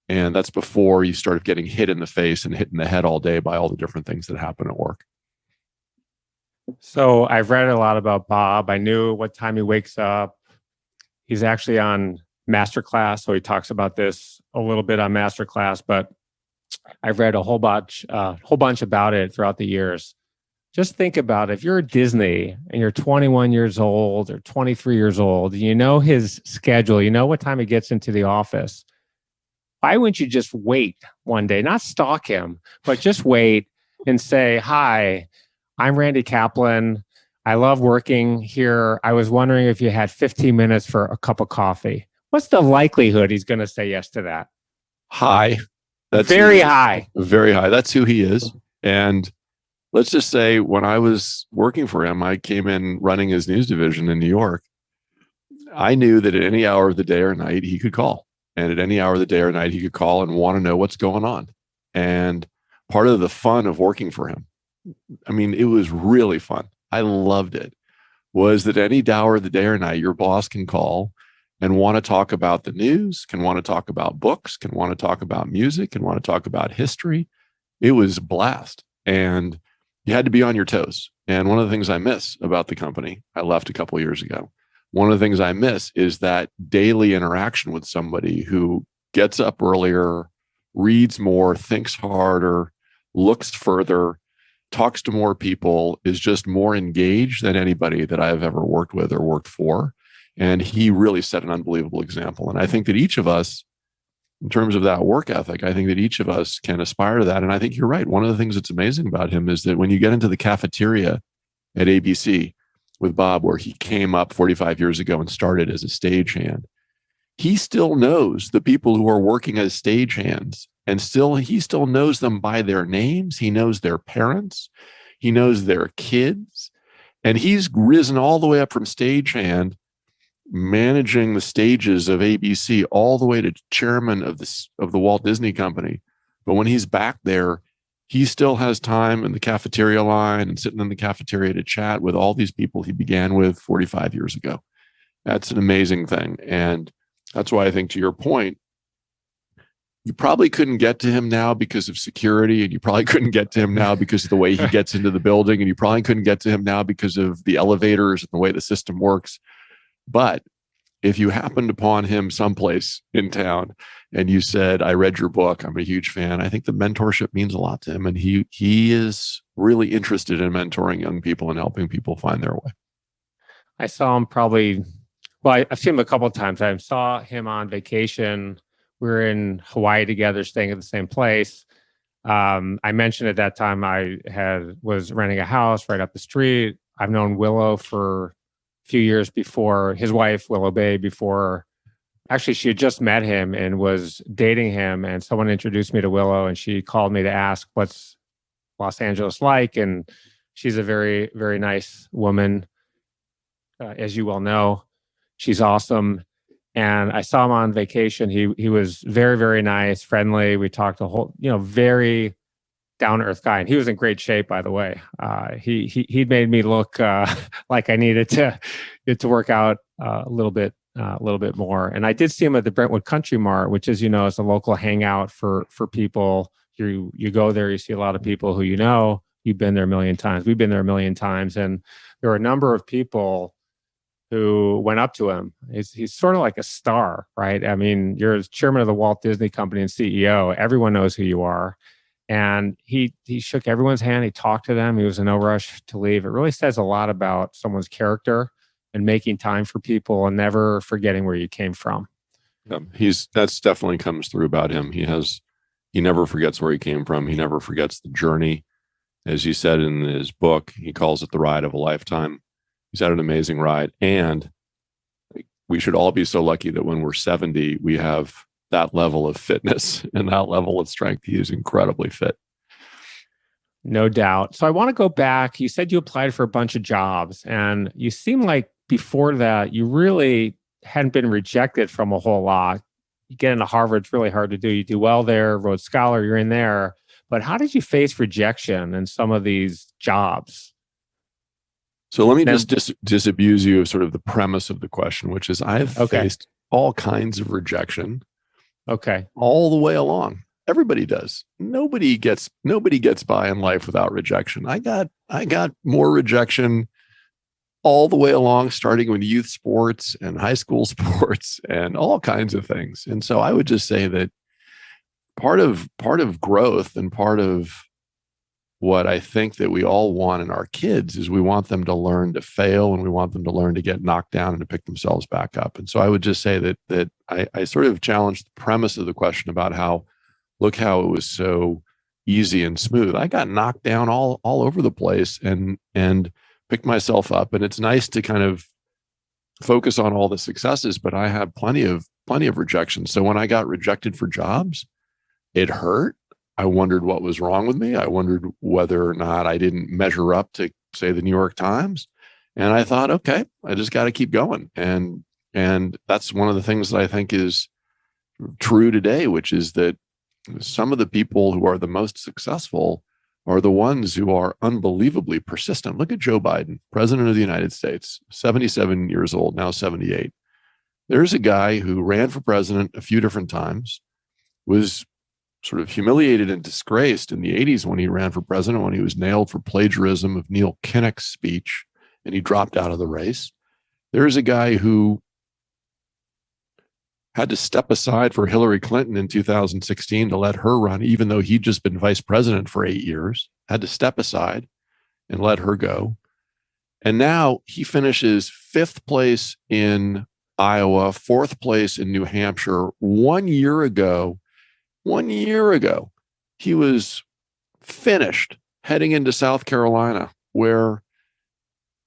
And that's before you start getting hit in the face and hit in the head all day by all the different things that happen at work. So I've read a lot about Bob. I knew what time he wakes up. He's actually on Masterclass, so he talks about this a little bit on Masterclass, but I've read a whole bunch about it throughout the years. Just think about it. If you're at Disney and you're 21 years old or 23 years old, you know his schedule, you know what time he gets into the office. Why wouldn't you just wait one day, not stalk him, but just wait and say, "Hi, I'm Randy Kaplan. I love working here. I was wondering if you had 15 minutes for a cup of coffee." What's the likelihood he's going to say yes to that? High. That's very high. Very high. That's who he is. And let's just say when I was working for him, I came in running his news division in New York. I knew that at any hour of the day or night, he could call. And at any hour of the day or night, he could call and want to know what's going on. And part of the fun of working for him, I mean, it was really fun. I loved it, was that any hour of the day or night, your boss can call and want to talk about the news, can want to talk about books, can want to talk about music, can want to talk about history. It was a blast. And you had to be on your toes. And one of the things I miss about the company, I left a couple of years ago. One of the things I miss is that daily interaction with somebody who gets up earlier, reads more, thinks harder, looks further, talks to more people, is just more engaged than anybody that I've ever worked with or worked for. And he really set an unbelievable example. And I think that each of us, in terms of that work ethic, I think that each of us can aspire to that. And I think you're right. One of the things that's amazing about him is that when you get into the cafeteria at ABC with Bob, where he came up 45 years ago and started as a stagehand, he still knows the people who are working as stagehands, and he still knows them by their names. He knows their parents. He knows their kids. And he's risen all the way up from stagehand, managing the stages of ABC, all the way to chairman of the Walt Disney Company. But when he's back there, he still has time in the cafeteria line and sitting in the cafeteria to chat with all these people he began with 45 years ago. That's an amazing thing. And that's why I think, to your point, you probably couldn't get to him now because of security, and you probably couldn't get to him now because of the way he gets into the building, and you probably couldn't get to him now because of the elevators and the way the system works. But if you happened upon him someplace in town and you said, "I read your book, I'm a huge fan," I think the mentorship means a lot to him. And he is really interested in mentoring young people and helping people find their way. I saw him I've seen him a couple of times. I saw him on vacation. We were in Hawaii together, staying at the same place. I mentioned at that time I was renting a house right up the street. I've known Willow for few years before, his wife, Willow Bay, before. Actually, she had just met him and was dating him, and someone introduced me to Willow, and she called me to ask what's Los Angeles like, and she's a very, very nice woman, as you well know. She's awesome. And I saw him on vacation. He was very, very nice, friendly. We talked very down to earth guy, and he was in great shape, by the way. He made me look like I needed to work out a little bit more. And I did see him at the Brentwood Country Mart, which is, is a local hangout for people. You go there, you see a lot of people who you've been there a million times. We've been there a million times, and there were a number of people who went up to him. He's sort of like a star, right? I mean, you're chairman of the Walt Disney Company and CEO. Everyone knows who you are. And he shook everyone's hand. He talked to them. He was in no rush to leave. It really says a lot about someone's character and making time for people and never forgetting where you came from. Yeah, that's definitely comes through about him. He never forgets where he came from. He never forgets the journey. As you said in his book, he calls it the ride of a lifetime. He's had an amazing ride. And we should all be so lucky that when we're 70, we have that level of fitness and that level of strength. He is incredibly fit. No doubt. So I want to go back. You said you applied for a bunch of jobs, and you seem like before that, you really hadn't been rejected from a whole lot. You get into Harvard, it's really hard to do. You do well there, Rhodes Scholar, you're in there. But how did you face rejection in some of these jobs? So let me just disabuse you of sort of the premise of the question, which is I've faced all kinds of rejection. Okay. All the way along. Everybody does. Nobody gets by in life without rejection. I got more rejection all the way along, starting with youth sports and high school sports and all kinds of things. And so I would just say that part of growth and part of what I think that we all want in our kids is we want them to learn to fail, and we want them to learn to get knocked down and to pick themselves back up. And so I would just say that I sort of challenged the premise of the question about how it was so easy and smooth. I got knocked down all over the place and picked myself up. And it's nice to kind of focus on all the successes, but I had plenty of rejection. So when I got rejected for jobs, it hurt. I wondered what was wrong with me. I wondered whether or not I didn't measure up to, say, the New York Times. And I thought, okay, I just got to keep going. And that's one of the things that I think is true today, which is that some of the people who are the most successful are the ones who are unbelievably persistent. Look at Joe Biden, president of the United States, 77 years old, now 78. There's a guy who ran for president a few different times, was sort of humiliated and disgraced in the 80s when he ran for president, when he was nailed for plagiarism of Neil Kinnock's speech, and he dropped out of the race. There's a guy who had to step aside for Hillary Clinton in 2016 to let her run, even though he'd just been vice president for 8 years, had to step aside and let her go. And now he finishes 5th place in Iowa, 4th place in New Hampshire. 1 year ago, he was finished heading into South Carolina, where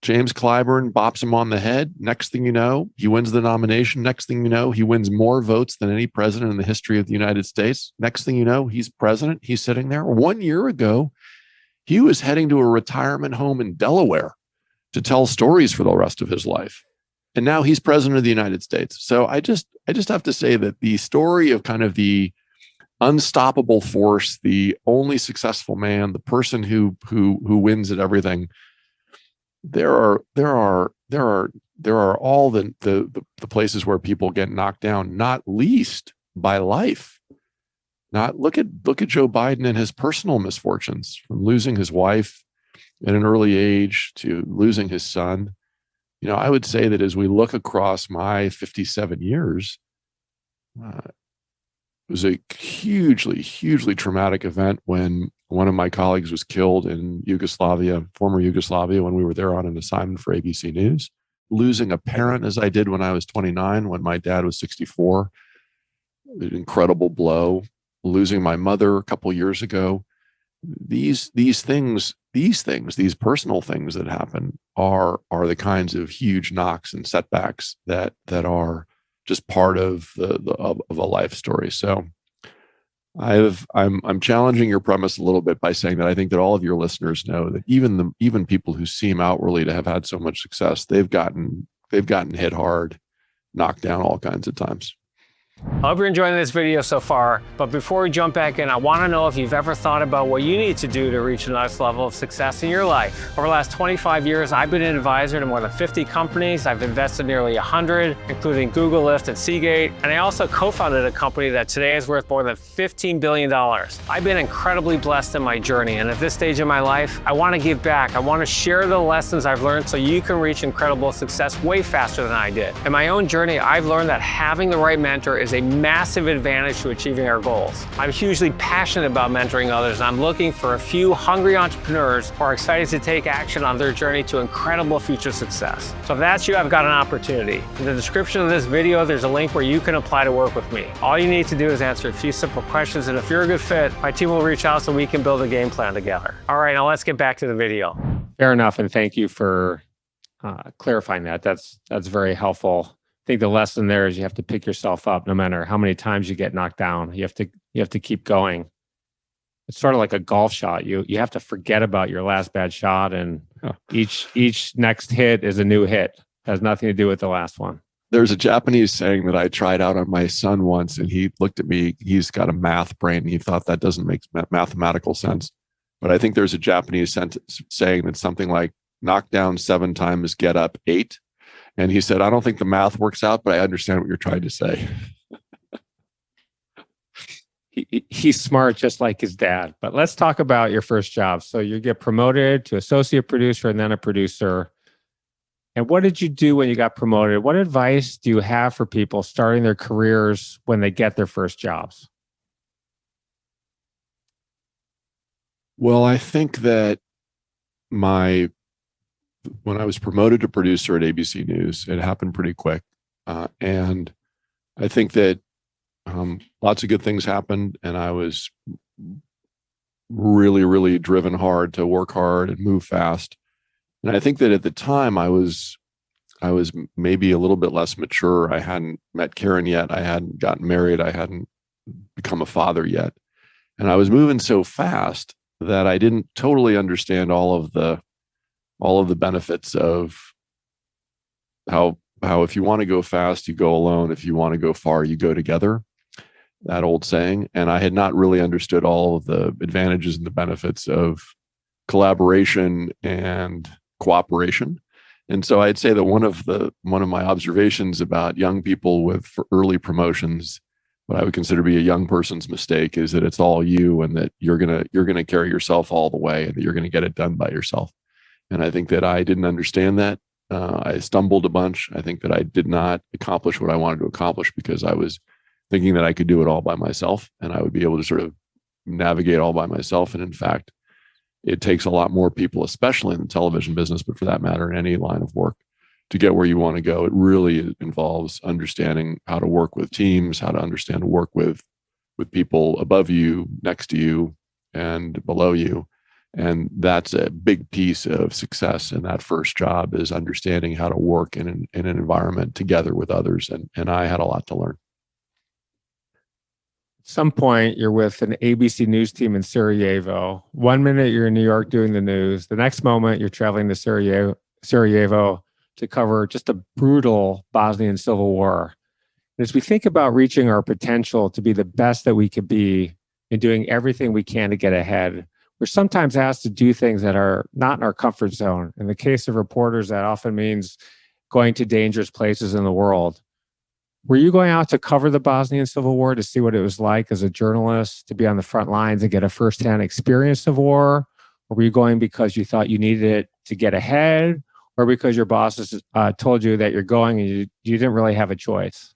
James Clyburn bops him on the head. Next thing you know, he wins the nomination. Next thing you know, he wins more votes than any president in the history of the United States. Next thing you know, he's president. He's sitting there. 1 year ago, he was heading to a retirement home in Delaware to tell stories for the rest of his life. And now he's president of the United States. So I just have to say that the story of kind of the unstoppable force, the only successful man, the person who wins at everything, there are all the places where people get knocked down, not least by life. Look at Joe Biden and his personal misfortunes, from losing his wife at an early age to losing his son. I would say that as we look across my 57 years, it was a hugely, hugely traumatic event when one of my colleagues was killed in former Yugoslavia, when we were there on an assignment for ABC News. Losing a parent, as I did when I was 29, when my dad was 64, an incredible blow. Losing my mother a couple years ago. These personal things that happen are the kinds of huge knocks and setbacks that are just part of of a life story. So I'm challenging your premise a little bit by saying that I think that all of your listeners know that even people who seem outwardly to have had so much success, they've gotten hit hard, knocked down all kinds of times. I hope you're enjoying this video so far, but before we jump back in, I want to know if you've ever thought about what you need to do to reach the next level of success in your life. Over the last 25 years, I've been an advisor to more than 50 companies. I've invested nearly 100, including Google, Lyft, and Seagate, and I also co-founded a company that today is worth more than $15 billion. I've been incredibly blessed in my journey, and at this stage in my life, I want to give back. I want to share the lessons I've learned so you can reach incredible success way faster than I did. In my own journey, I've learned that having the right mentor is a massive advantage to achieving our goals. I'm hugely passionate about mentoring others, and I'm looking for a few hungry entrepreneurs who are excited to take action on their journey to incredible future success. So if that's you, I've got an opportunity. In the description of this video, there's a link where you can apply to work with me. All you need to do is answer a few simple questions, and if you're a good fit, my team will reach out so we can build a game plan together. All right, now let's get back to the video. Fair enough, and thank you for clarifying that. That's very helpful. I think the lesson there is you have to pick yourself up no matter how many times you get knocked down. You have to keep going. It's sort of like a golf shot. You have to forget about your last bad shot, and each next hit is a new hit. It has nothing to do with the last one. There's a Japanese saying that I tried out on my son once, and he looked at me. He's got a math brain, and he thought that doesn't make mathematical sense. But I think there's a Japanese saying that's something like, knock down 7 times, get up 8. And he said, I don't think the math works out, but I understand what you're trying to say. He's smart, just like his dad. But let's talk about your first job. So you get promoted to associate producer and then a producer. And what did you do when you got promoted? What advice do you have for people starting their careers when they get their first jobs? Well, I think that when I was promoted to producer at ABC News, it happened pretty quick. And I think that lots of good things happened, and I was really, really driven hard to work hard and move fast. And I think that at the time I was maybe a little bit less mature. I hadn't met Karen yet. I hadn't gotten married. I hadn't become a father yet. And I was moving so fast that I didn't totally understand all of the benefits of how if you want to go fast, you go alone. If you want to go far, you go together. That old saying. And I had not really understood all of the advantages and the benefits of collaboration and cooperation. And so I'd say that one of my observations about young people with early promotions, what I would consider to be a young person's mistake, is that it's all you, and that you're gonna carry yourself all the way, and that you're gonna get it done by yourself. And I think that I didn't understand that. I stumbled a bunch. I think that I did not accomplish what I wanted to accomplish because I was thinking that I could do it all by myself and I would be able to sort of navigate all by myself. And in fact, it takes a lot more people, especially in the television business, but for that matter, in any line of work, to get where you want to go. It really involves understanding how to work with teams, how to understand to work with people above you, next to you, and below you. And that's a big piece of success in that first job, is understanding how to work in an environment together with others. And I had a lot to learn. At some point, you're with an ABC News team in Sarajevo. 1 minute, you're in New York doing the news. The next moment, you're traveling to Sarajevo to cover just a brutal Bosnian civil war. And as we think about reaching our potential to be the best that we could be and doing everything we can to get ahead, we're sometimes asked to do things that are not in our comfort zone. In the case of reporters, that often means going to dangerous places in the world. Were you going out to cover the Bosnian Civil War to see what it was like as a journalist, to be on the front lines and get a firsthand experience of war? Or were you going because you thought you needed it to get ahead, or because your bosses told you that you're going and you didn't really have a choice?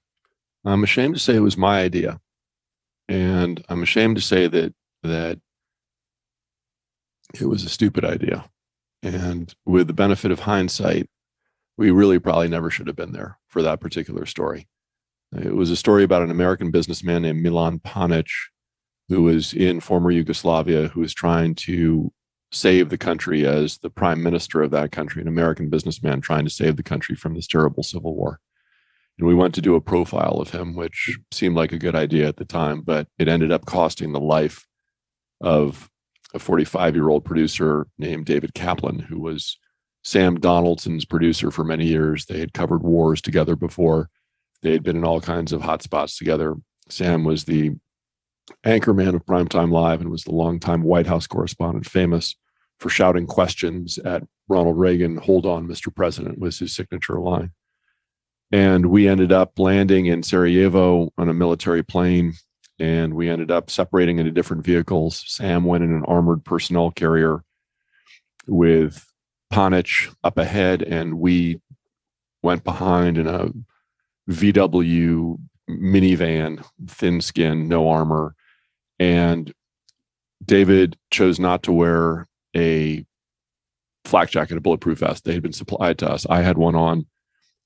I'm ashamed to say it was my idea. And I'm ashamed to say that it was a stupid idea. And with the benefit of hindsight, we really probably never should have been there for that particular story. It was a story about an American businessman named Milan Panic, who was in former Yugoslavia, who was trying to save the country as the prime minister of that country, an American businessman trying to save the country from this terrible civil war. And we went to do a profile of him, which seemed like a good idea at the time, but it ended up costing the life of a 45-year-old producer named David Kaplan, who was Sam Donaldson's producer for many years. They had covered wars together before. They had been in all kinds of hot spots together. Sam was the anchorman of Primetime Live and was the longtime White House correspondent, famous for shouting questions at Ronald Reagan. "Hold on, Mr. President," was his signature line. And we ended up landing in Sarajevo on a military plane, and we ended up separating into different vehicles. Sam went in an armored personnel carrier with Panich up ahead, and we went behind in a VW minivan, thin skin, no armor. And David chose not to wear a flak jacket, a bulletproof vest. They had been supplied to us. I had one on,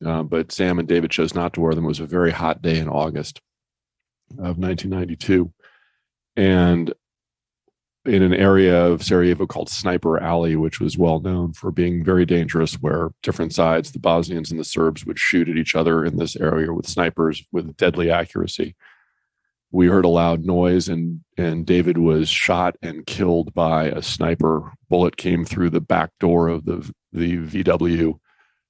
but Sam and David chose not to wear them. It was a very hot day in August of 1992. And in an area of Sarajevo called Sniper Alley, which was well known for being very dangerous, where different sides, the Bosnians and the Serbs, would shoot at each other in this area with snipers with deadly accuracy. We heard a loud noise, and David was shot and killed by a sniper. Bullet came through the back door of the VW,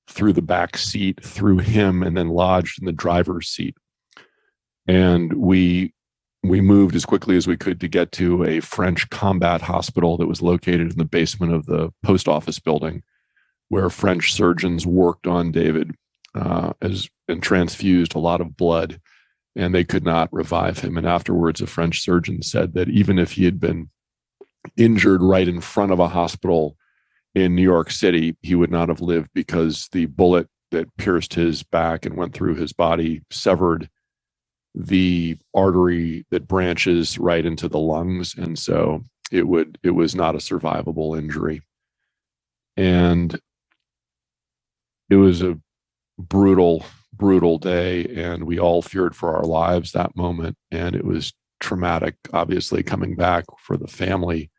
through the back seat, through him, and then lodged in the driver's seat. And we moved as quickly as we could to get to a French combat hospital that was located in the basement of the post office building, where French surgeons worked on David and transfused a lot of blood, and they could not revive him. And afterwards, a French surgeon said that even if he had been injured right in front of a hospital in New York City, he would not have lived, because the bullet that pierced his back and went through his body severed the artery that branches right into the lungs. And so it was not a survivable injury. And it was a brutal day, and we all feared for our lives that moment. And it was traumatic, obviously, coming back for the family.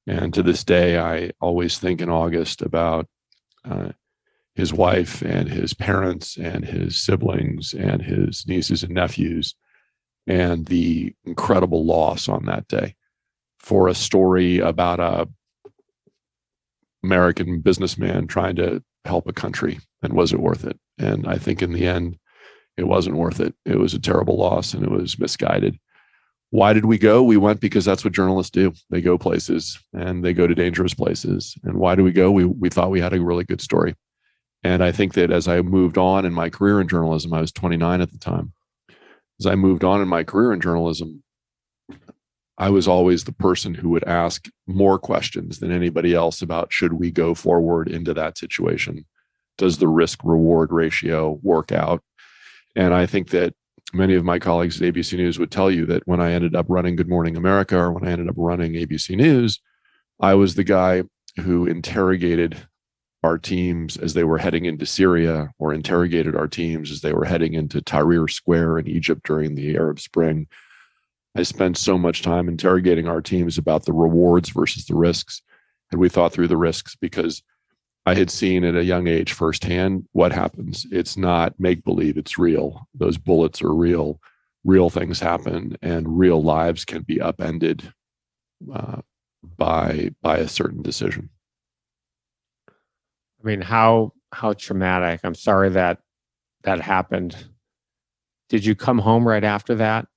And to this day, I always think in August about his wife and his parents and his siblings and his nieces and nephews, and the incredible loss on that day. For a story about a American businessman trying to help a country, and was it worth it? And I think in the end, it wasn't worth it. It was a terrible loss, and it was misguided. Why did we go? We went because that's what journalists do. They go places, and they go to dangerous places. And why do we go? We thought we had a really good story. And I think that as I moved on in my career in journalism, I was 29 at the time. As I moved on in my career in journalism, I was always the person who would ask more questions than anybody else about, should we go forward into that situation? Does the risk reward ratio work out? And I think that many of my colleagues at ABC News would tell you that when I ended up running Good Morning America, or when I ended up running ABC News, I was the guy who interrogated our teams as they were heading into Syria, or interrogated our teams as they were heading into Tahrir Square in Egypt during the Arab Spring. I spent so much time interrogating our teams about the rewards versus the risks. And we thought through the risks, because I had seen at a young age firsthand what happens. It's not make-believe, it's real. Those bullets are real. Real things happen, and real lives can be upended by a certain decision. I mean, how traumatic. I'm sorry that happened. Did you come home right after that?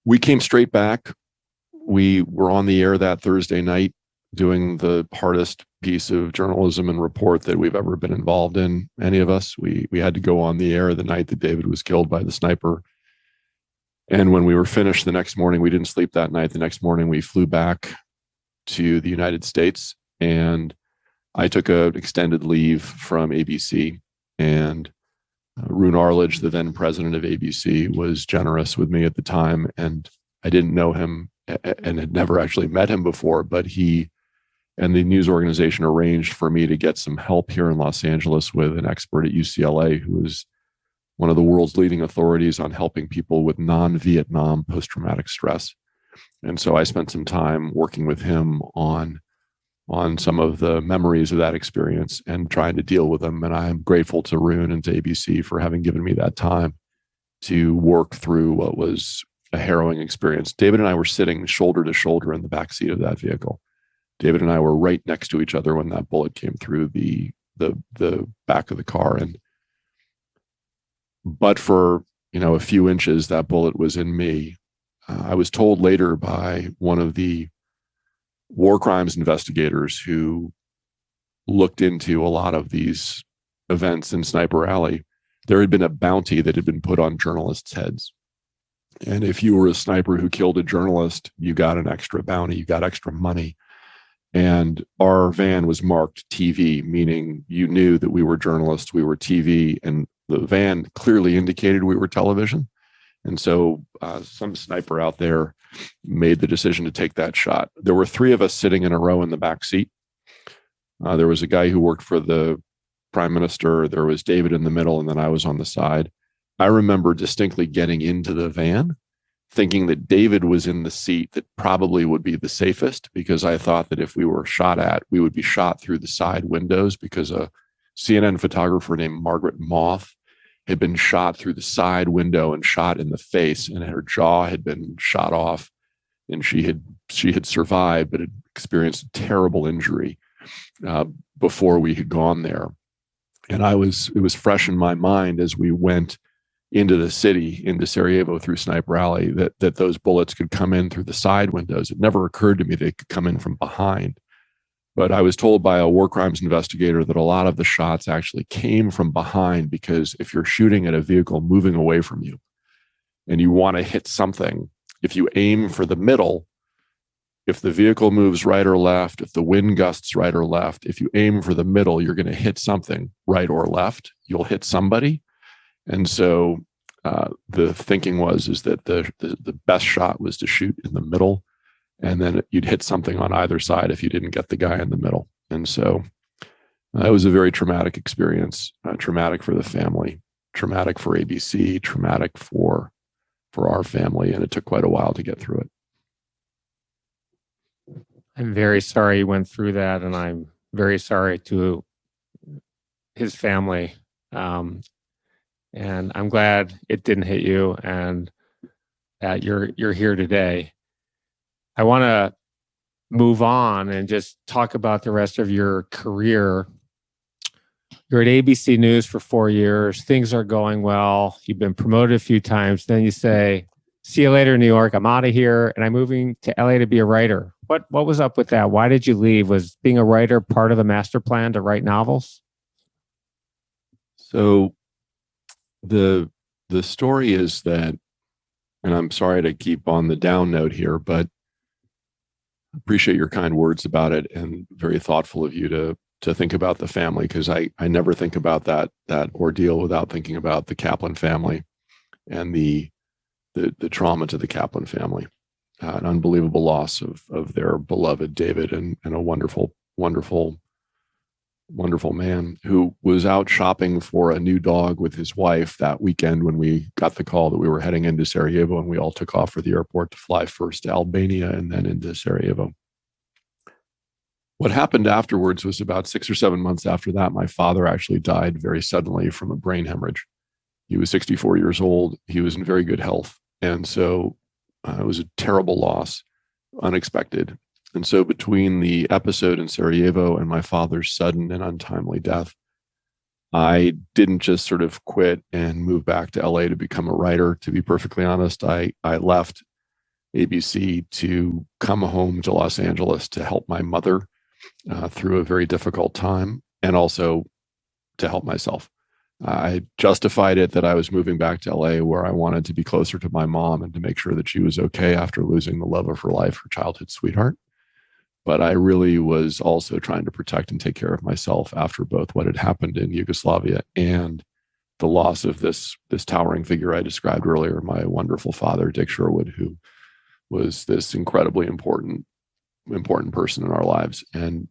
We came straight back. We were on the air that Thursday night doing the hardest piece of journalism and report that we've ever been involved in, any of us. We had to go on the air the night that David was killed by the sniper. And when we were finished the next morning, we didn't sleep that night. The next morning, we flew back to the United States, and I took an extended leave from ABC, and Rune Arledge, the then president of ABC, was generous with me at the time. And I didn't know him and had never actually met him before, but he and the news organization arranged for me to get some help here in Los Angeles with an expert at UCLA who is one of the world's leading authorities on helping people with non-Vietnam post-traumatic stress. And so I spent some time working with him on some of the memories of that experience and trying to deal with them. And I'm grateful to Rune and to ABC for having given me that time to work through what was a harrowing experience. David and I were sitting shoulder to shoulder in the backseat of that vehicle. David and I were right next to each other when that bullet came through the back of the car. And but for, a few inches, that bullet was in me. I was told later by one of the war crimes investigators who looked into a lot of these events in Sniper Alley, there had been a bounty that had been put on journalists' heads. And if you were a sniper who killed a journalist, you got an extra bounty, you got extra money. And our van was marked TV, meaning you knew that we were journalists, we were TV, and the van clearly indicated we were television. And so some sniper out there made the decision to take that shot. There were 3 of us sitting in a row in the back seat. There was a guy who worked for the prime minister. There was David in the middle, and then I was on the side. I remember distinctly getting into the van, thinking that David was in the seat that probably would be the safest, because I thought that if we were shot at, we would be shot through the side windows, because a CNN photographer named Margaret Moth had been shot through the side window and shot in the face, and her jaw had been shot off, and she had survived, but had experienced a terrible injury before we had gone there. And it was fresh in my mind as we went into the city, into Sarajevo through Sniper Alley, that those bullets could come in through the side windows. It never occurred to me they could come in from behind. But I was told by a war crimes investigator that a lot of the shots actually came from behind, because if you're shooting at a vehicle moving away from you and you want to hit something, if you aim for the middle, if the vehicle moves right or left, if the wind gusts right or left, if you aim for the middle, you're going to hit something right or left. You'll hit somebody. And so the thinking is that the best shot was to shoot in the middle, and then you'd hit something on either side if you didn't get the guy in the middle. And so it was a very traumatic experience, traumatic for the family, traumatic for ABC, traumatic for our family, and it took quite a while to get through it. I'm very sorry you went through that, and I'm very sorry to his family. And I'm glad it didn't hit you, and that you're here today. I want to move on and just talk about the rest of your career. You're at ABC News for 4 years. Things are going well. You've been promoted a few times. Then you say, "See you later, New York. I'm out of here, and I'm moving to LA to be a writer." What was up with that? Why did you leave? Was being a writer part of the master plan to write novels? So the story is that, and I'm sorry to keep on the down note here, but appreciate your kind words about it, and very thoughtful of you to think about the family, because I never think about that ordeal without thinking about the Kaplan family and the trauma to the Kaplan family. An unbelievable loss of their beloved David, and a wonderful, wonderful, wonderful man who was out shopping for a new dog with his wife that weekend when we got the call that we were heading into Sarajevo, and we all took off for the airport to fly first to Albania and then into Sarajevo. What happened afterwards was, about 6 or 7 months after that, my father actually died very suddenly from a brain hemorrhage. He was 64 years old. He was in very good health. And so it was a terrible loss, unexpected. And so between the episode in Sarajevo and my father's sudden and untimely death, I didn't just sort of quit and move back to LA to become a writer. To be perfectly honest, I left ABC to come home to Los Angeles to help my mother through a very difficult time, and also to help myself. I justified it that I was moving back to LA, where I wanted to be closer to my mom and to make sure that she was okay after losing the love of her life, her childhood sweetheart. But I really was also trying to protect and take care of myself after both what had happened in Yugoslavia and the loss of this towering figure I described earlier, my wonderful father, Dick Sherwood, who was this incredibly important person in our lives. And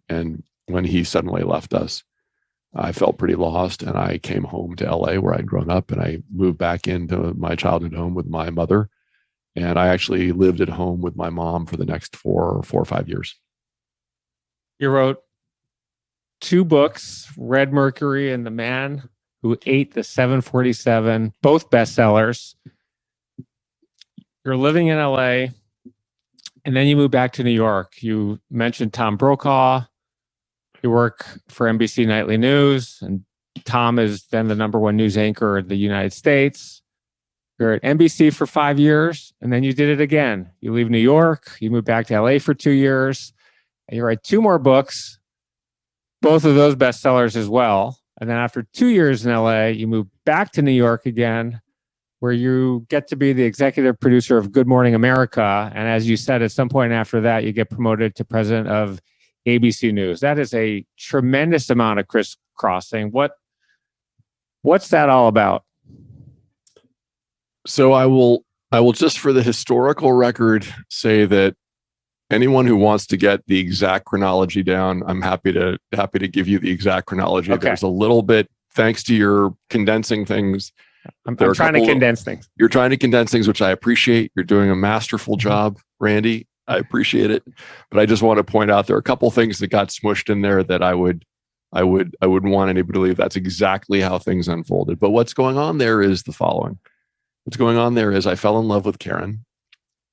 when he suddenly left us, I felt pretty lost, and I came home to LA, where I'd grown up, and I moved back into my childhood home with my mother. And I actually lived at home with my mom for the next 4 or 5 years. You wrote 2 books, Red Mercury and The Man Who Ate the 747, both bestsellers. You're living in LA, and then you move back to New York. You mentioned Tom Brokaw. You work for NBC Nightly News, and Tom is then the number one news anchor in the United States. You're at NBC for 5 years, and then you did it again. You leave New York, you move back to LA for 2 years, and you write 2 more books, both of those bestsellers as well. And then after 2 years in LA, you move back to New York again, where you get to be the executive producer of Good Morning America. And as you said, at some point after that, you get promoted to president of ABC News. That is a tremendous amount of crisscrossing. What's that all about? So I will just, for the historical record, say that anyone who wants to get the exact chronology down, I'm happy to give you the exact chronology. Okay. There's a little bit, thanks to your condensing things. I'm trying to condense things. You're trying to condense things, which I appreciate. You're doing a masterful job, Randy. I appreciate it. But I just want to point out there are a couple things that got smushed in there that I wouldn't want anybody to believe that's exactly how things unfolded. But what's going on there is the following. What's going on there is I fell in love with Karen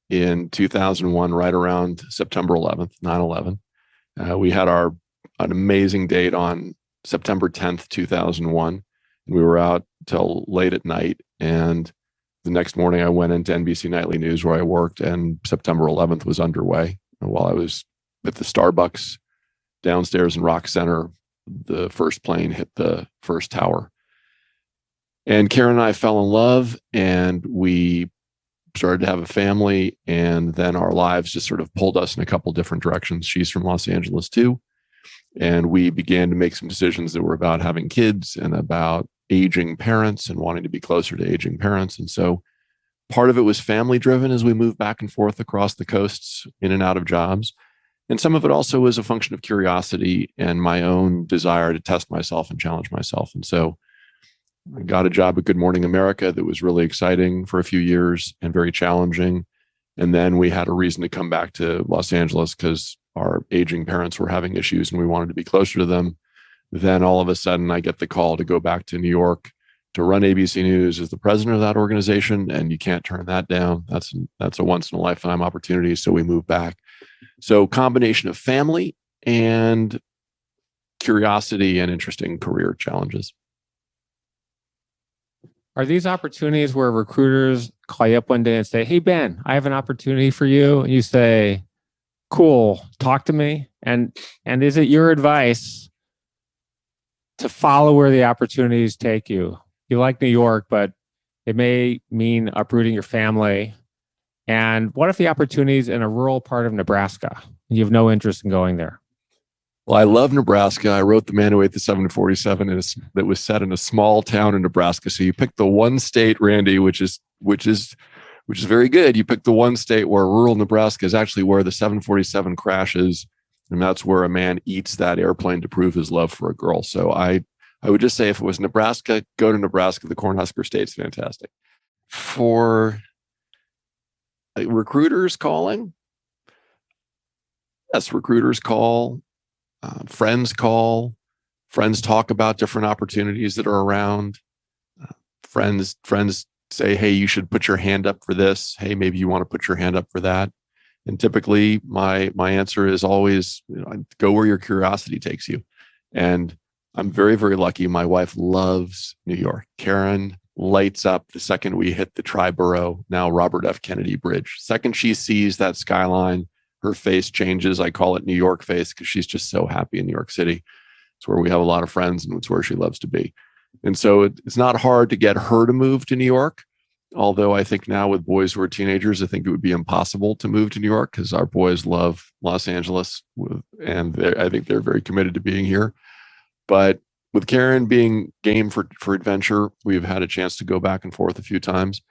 in 2001, right around September 11th, 9/11. We had an amazing date on September 10th, 2001. We were out till late at night. And the next morning I went into NBC Nightly News where I worked, and September 11th was underway. And while I was at the Starbucks downstairs in Rock Center, the first plane hit the first tower. And Karen and I fell in love, and we started to have a family. And then our lives just sort of pulled us in a couple different directions. She's from Los Angeles too. And we began to make some decisions that were about having kids and about aging parents and wanting to be closer to aging parents. And so part of it was family driven as we moved back and forth across the coasts in and out of jobs. And some of it also was a function of curiosity and my own desire to test myself and challenge myself. And so I got a job at Good Morning America that was really exciting for a few years and very challenging. And then we had a reason to come back to Los Angeles because our aging parents were having issues and we wanted to be closer to them. Then all of a sudden I get the call to go back to New York to run ABC News as the president of that organization. And you can't turn that down. That's a once in a lifetime opportunity. So we moved back. So combination of family and curiosity and interesting career challenges. Are these opportunities where recruiters call you up one day and say, "Hey, Ben, I have an opportunity for you," and you say, "Cool, talk to me"? And is it your advice to follow where the opportunities take you? You like New York, but it may mean uprooting your family. And what if the opportunity is in a rural part of Nebraska and you have no interest in going there? Well, I love Nebraska. I wrote The Man Who Ate the 747 that was set in a small town in Nebraska. So you picked the one state, Randy, which is very good. You picked the one state where rural Nebraska is actually where the 747 crashes, and that's where a man eats that airplane to prove his love for a girl. So I would just say if it was Nebraska, go to Nebraska. The Cornhusker State's fantastic. For recruiters calling, yes, recruiters call. Friends call, friends talk about different opportunities that are around. Friends say, "Hey, you should put your hand up for this. Hey, maybe you want to put your hand up for that." And typically my answer is always, go where your curiosity takes you. And I'm very, very lucky. My wife loves New York. Karen lights up the second we hit the Triborough, now Robert F. Kennedy Bridge. Second she sees that skyline, her face changes. I call it New York face because she's just so happy in New York City. It's where we have a lot of friends and it's where she loves to be. And so it's not hard to get her to move to New York. Although I think now with boys who are teenagers, I think it would be impossible to move to New York because our boys love Los Angeles and I think they're very committed to being here. But with Karen being game for adventure, we've had a chance to go back and forth a few times.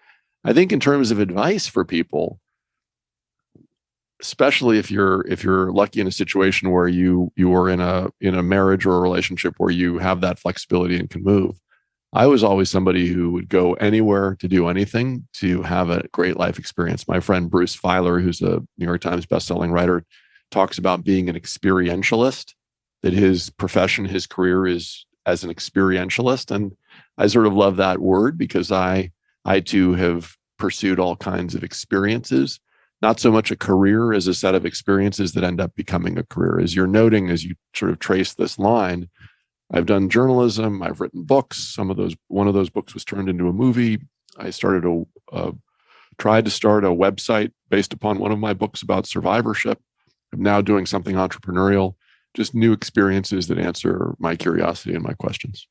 I think in terms of advice for people, especially if you're lucky in a situation where you are in a marriage or a relationship where you have that flexibility and can move. I was always somebody who would go anywhere to do anything to have a great life experience. My friend Bruce Feiler, who's a New York Times bestselling writer, talks about being an experientialist, that his profession, his career is as an experientialist. And I sort of love that word because I too have pursued all kinds of experiences. Not so much a career as a set of experiences that end up becoming a career. As you're noting, as you sort of trace this line, I've done journalism. I've written books. One of those books was turned into a movie. I tried to start a website based upon one of my books about survivorship. I'm now doing something entrepreneurial, just new experiences that answer my curiosity and my questions.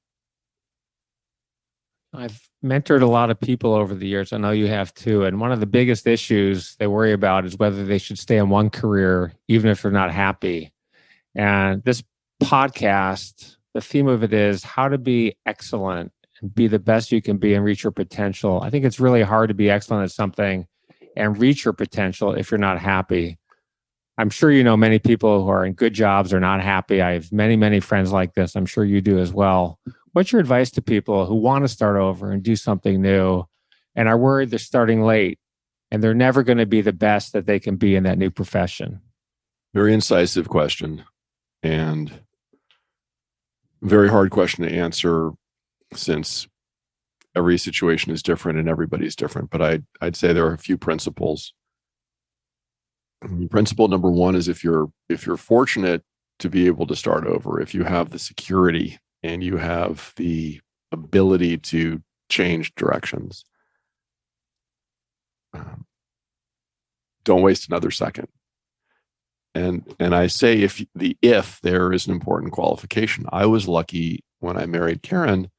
I've mentored a lot of people over the years. I know you have too. And one of the biggest issues they worry about is whether they should stay in one career, even if they're not happy. And this podcast, the theme of it is how to be excellent and be the best you can be and reach your potential. I think it's really hard to be excellent at something and reach your potential if you're not happy. I'm sure you know many people who are in good jobs are not happy. I have many, many friends like this. I'm sure you do as well. What's your advice to people who want to start over and do something new and are worried they're starting late and they're never going to be the best that they can be in that new profession? Very incisive question and very hard question to answer, since every situation is different and everybody's different. But I'd say there are a few principles. Principle number one is if you're fortunate to be able to start over, if you have the security and you have the ability to change directions, don't waste another second. And I say if there is an important qualification. I was lucky when I married Karen.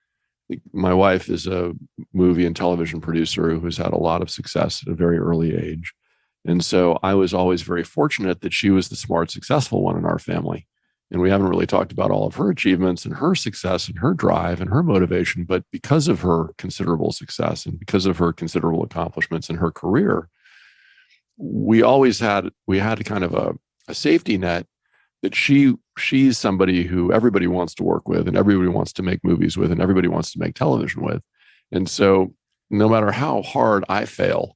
My wife is a movie and television producer who's had a lot of success at a very early age. And so I was always very fortunate that she was the smart, successful one in our family. And we haven't really talked about all of her achievements and her success and her drive and her motivation. But because of her considerable success and because of her considerable accomplishments in her career, we had kind of a safety net that she's somebody who everybody wants to work with and everybody wants to make movies with and everybody wants to make television with. And so no matter how hard I fail,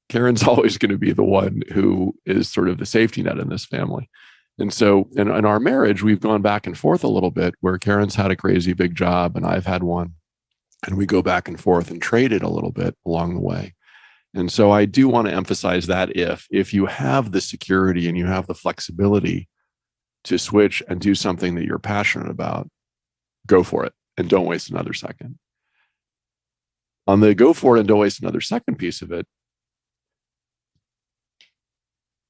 Karen's always going to be the one who is sort of the safety net in this family. And so in our marriage, we've gone back and forth a little bit where Karen's had a crazy big job and I've had one. And we go back and forth and trade it a little bit along the way. And so I do want to emphasize that if you have the security and you have the flexibility to switch and do something that you're passionate about, go for it and don't waste another second. On the go for it and don't waste another second piece of it,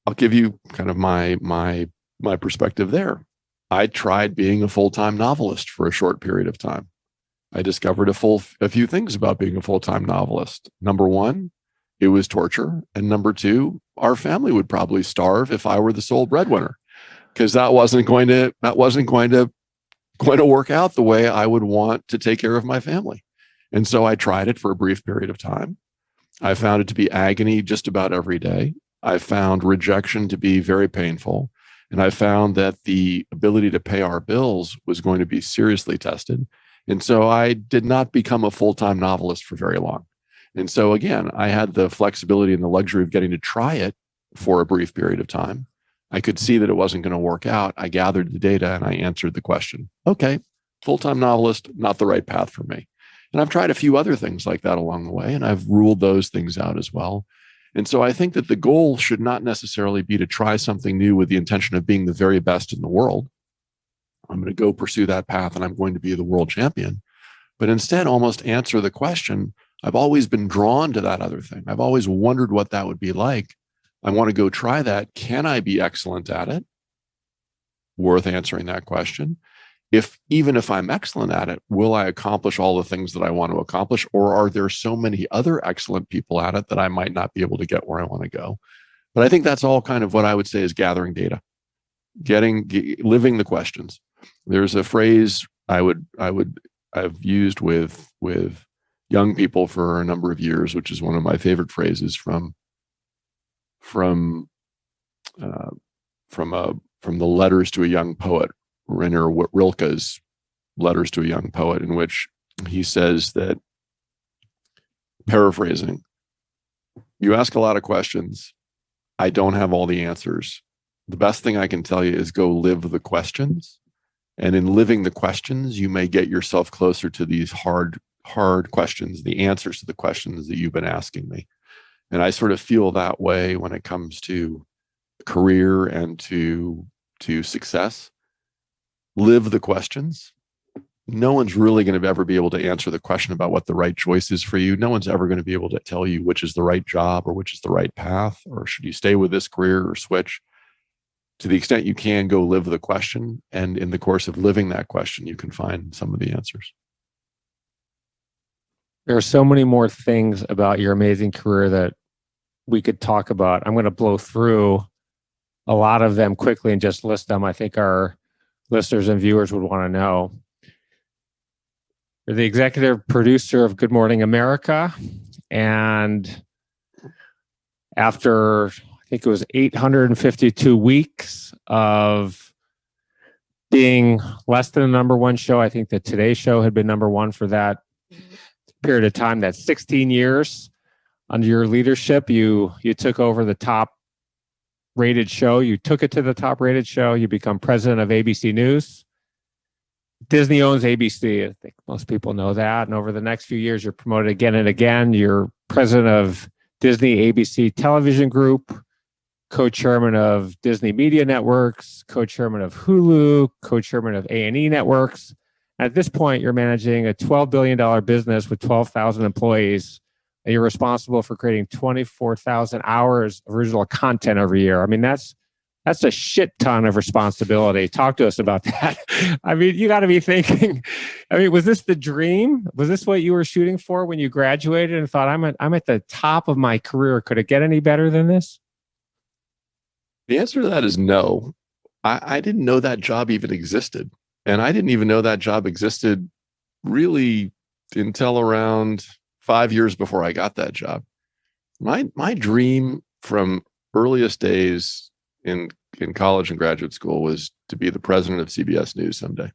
I'll give you kind of my perspective there. I tried being a full-time novelist for a short period of time. I discovered a few things about being a full-time novelist. Number one, it was torture. And number two, our family would probably starve if I were the sole breadwinner, because that wasn't going to work out the way I would want to take care of my family. And so I tried it for a brief period of time. I found it to be agony just about every day. I found rejection to be very painful. And I found that the ability to pay our bills was going to be seriously tested. And so I did not become a full-time novelist for very long. And so again, I had the flexibility and the luxury of getting to try it for a brief period of time. I could see that it wasn't going to work out. I gathered the data and I answered the question. Okay, full-time novelist, not the right path for me. And I've tried a few other things like that along the way, and I've ruled those things out as well. And so I think that the goal should not necessarily be to try something new with the intention of being the very best in the world. I'm going to go pursue that path and I'm going to be the world champion. But instead, almost answer the question, I've always been drawn to that other thing. I've always wondered what that would be like. I want to go try that. Can I be excellent at it? Worth answering that question. Even if I'm excellent at it, will I accomplish all the things that I want to accomplish? Or are there so many other excellent people at it that I might not be able to get where I want to go? But I think that's all kind of what I would say is gathering data, living the questions. There's a phrase I've used with young people for a number of years, which is one of my favorite phrases from the Letters to a Young Poet, Rainer Rilke's Letters to a Young Poet, in which he says that, paraphrasing, you ask a lot of questions. I don't have all the answers. The best thing I can tell you is go live the questions. And in living the questions, you may get yourself closer to these hard questions, the answers to the questions that you've been asking me. And I sort of feel that way when it comes to career and to success. Live the questions, no one's really going to ever be able to answer the question about what the right choice is for you. No one's ever going to be able to tell you which is the right job or which is the right path, or should you stay with this career or switch. To the extent you can, go live the question. And in the course of living that question, you can find some of the answers. There are so many more things about your amazing career that we could talk about. I'm going to blow through a lot of them quickly and just list them. I think our listeners and viewers would want to know. You're the executive producer of Good Morning America. And after, I think it was 852 weeks of being less than the number one show, I think the Today Show had been number one for that period of time. That's 16 years. Under your leadership, you took over the top rated show. You took it to the top rated show. You become president of ABC News. Disney owns ABC. I think most people know that. And over the next few years, you're promoted again and again. You're president of Disney ABC Television Group, co-chairman of Disney Media Networks, co-chairman of Hulu, co-chairman of A&E Networks. At this point, you're managing a $12 billion business with 12,000 employees. And you're responsible for creating 24,000 hours of original content every year. I mean, that's a shit ton of responsibility. Talk to us about that. I mean, you got to be thinking, I mean, was this the dream? Was this what you were shooting for when you graduated and thought, I'm at the top of my career? Could it get any better than this? The answer to that is no. I didn't know that job even existed. And I didn't even know that job existed really until around 5 years before I got that job. My dream from earliest days in college and graduate school was to be the president of CBS News someday.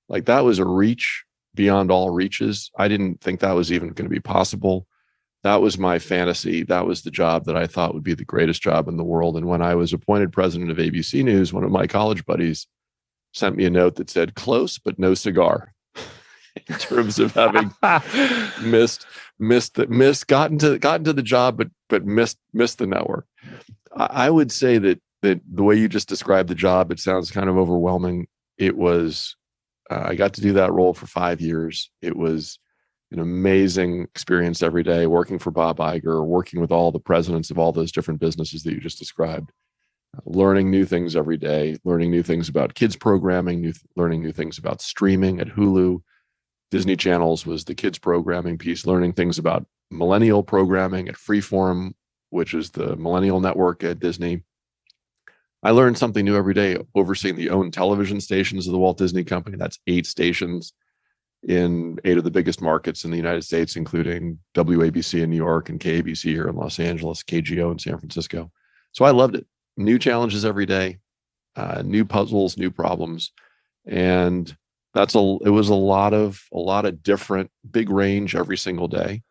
Like, that was a reach beyond all reaches. I didn't think that was even going to be possible. That was my fantasy. That was the job that I thought would be the greatest job in the world. And when I was appointed president of ABC News, one of my college buddies sent me a note that said, "Close, but no cigar." In terms of having gotten to the job, but missed the network. I would say that the way you just described the job, it sounds kind of overwhelming. It was, I got to do that role for 5 years. It was an amazing experience every day, working for Bob Iger, working with all the presidents of all those different businesses that you just described, learning new things every day, learning new things about kids programming, learning new things about streaming at Hulu. Disney Channels was the kids programming piece, learning things about millennial programming at Freeform, which is the millennial network at Disney. I learned something new every day, overseeing the owned television stations of the Walt Disney Company. That's 8 stations in 8 of the biggest markets in the United States, including WABC in New York and KABC here in Los Angeles, KGO in San Francisco. So I loved it. New challenges every day, new puzzles, new problems. And it was a lot of different, big range every single day.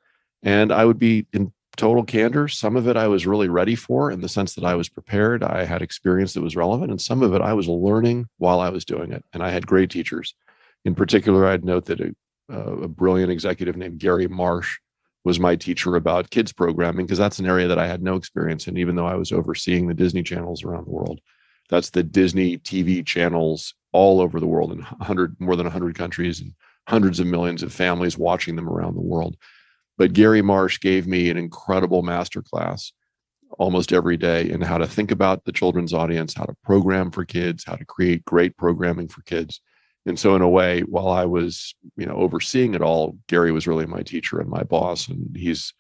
And I would be in total candor. Some of it I was really ready for, in the sense that I was prepared. I had experience that was relevant, and some of it I was learning while I was doing it. And I had great teachers. In particular, I'd note that a brilliant executive named Gary Marsh was my teacher about kids programming, because that's an area that I had no experience in, even though I was overseeing the Disney channels around the world. That's the Disney TV channels all over the world, in more than 100 countries, and hundreds of millions of families watching them around the world. But Gary Marsh gave me an incredible masterclass almost every day in how to think about the children's audience, how to program for kids, how to create great programming for kids. And so in a way, while I was, overseeing it all, Gary was really my teacher and my boss. And he's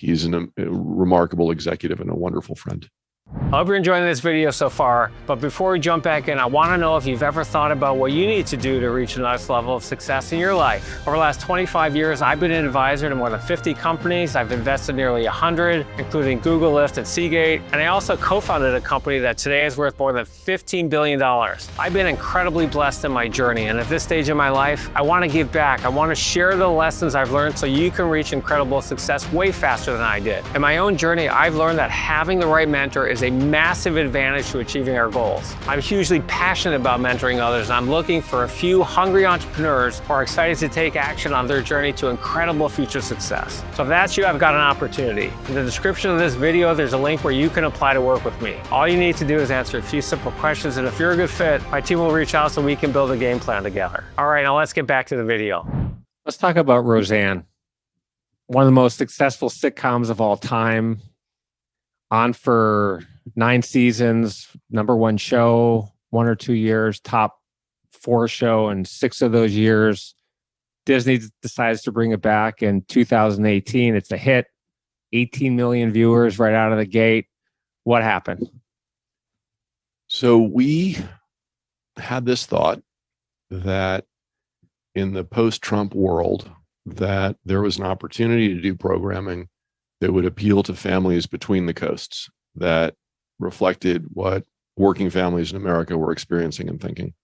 a remarkable executive and a wonderful friend. I hope you're enjoying this video so far, but before we jump back in, I want to know if you've ever thought about what you need to do to reach the next level of success in your life. Over the last 25 years, I've been an advisor to more than 50 companies. I've invested nearly 100, including Google, Lyft, and Seagate. And I also co-founded a company that today is worth more than $15 billion. I've been incredibly blessed in my journey, and at this stage in my life, I want to give back. I want to share the lessons I've learned so you can reach incredible success way faster than I did. In my own journey, I've learned that having the right mentor is a massive advantage to achieving our goals. I'm hugely passionate about mentoring others, and I'm looking for a few hungry entrepreneurs who are excited to take action on their journey to incredible future success. So if that's you, I've got an opportunity. In the description of this video, there's a link where you can apply to work with me. All you need to do is answer a few simple questions, and if you're a good fit, my team will reach out so we can build a game plan together. All right, now let's get back to the video. Let's talk about Roseanne, one of the most successful sitcoms of all time, on for 9 seasons, #1 show, 1 or 2 years, top 4 show, and 6 of those years, Disney decides to bring it back in 2018. It's a hit, 18 million viewers right out of the gate. What happened? So we had this thought that in the post-Trump world, that there was an opportunity to do programming that would appeal to families between the coasts, that reflected what working families in America were experiencing and thinking.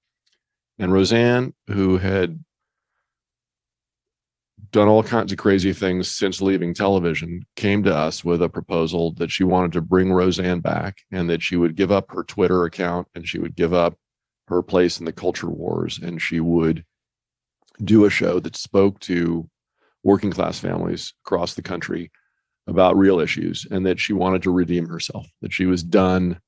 And Roseanne, who had done all kinds of crazy things since leaving television, came to us with a proposal that she wanted to bring Roseanne back, and that she would give up her Twitter account, and she would give up her place in the culture wars, and she would do a show that spoke to working class families across the country about real issues, and that she wanted to redeem herself, that she was done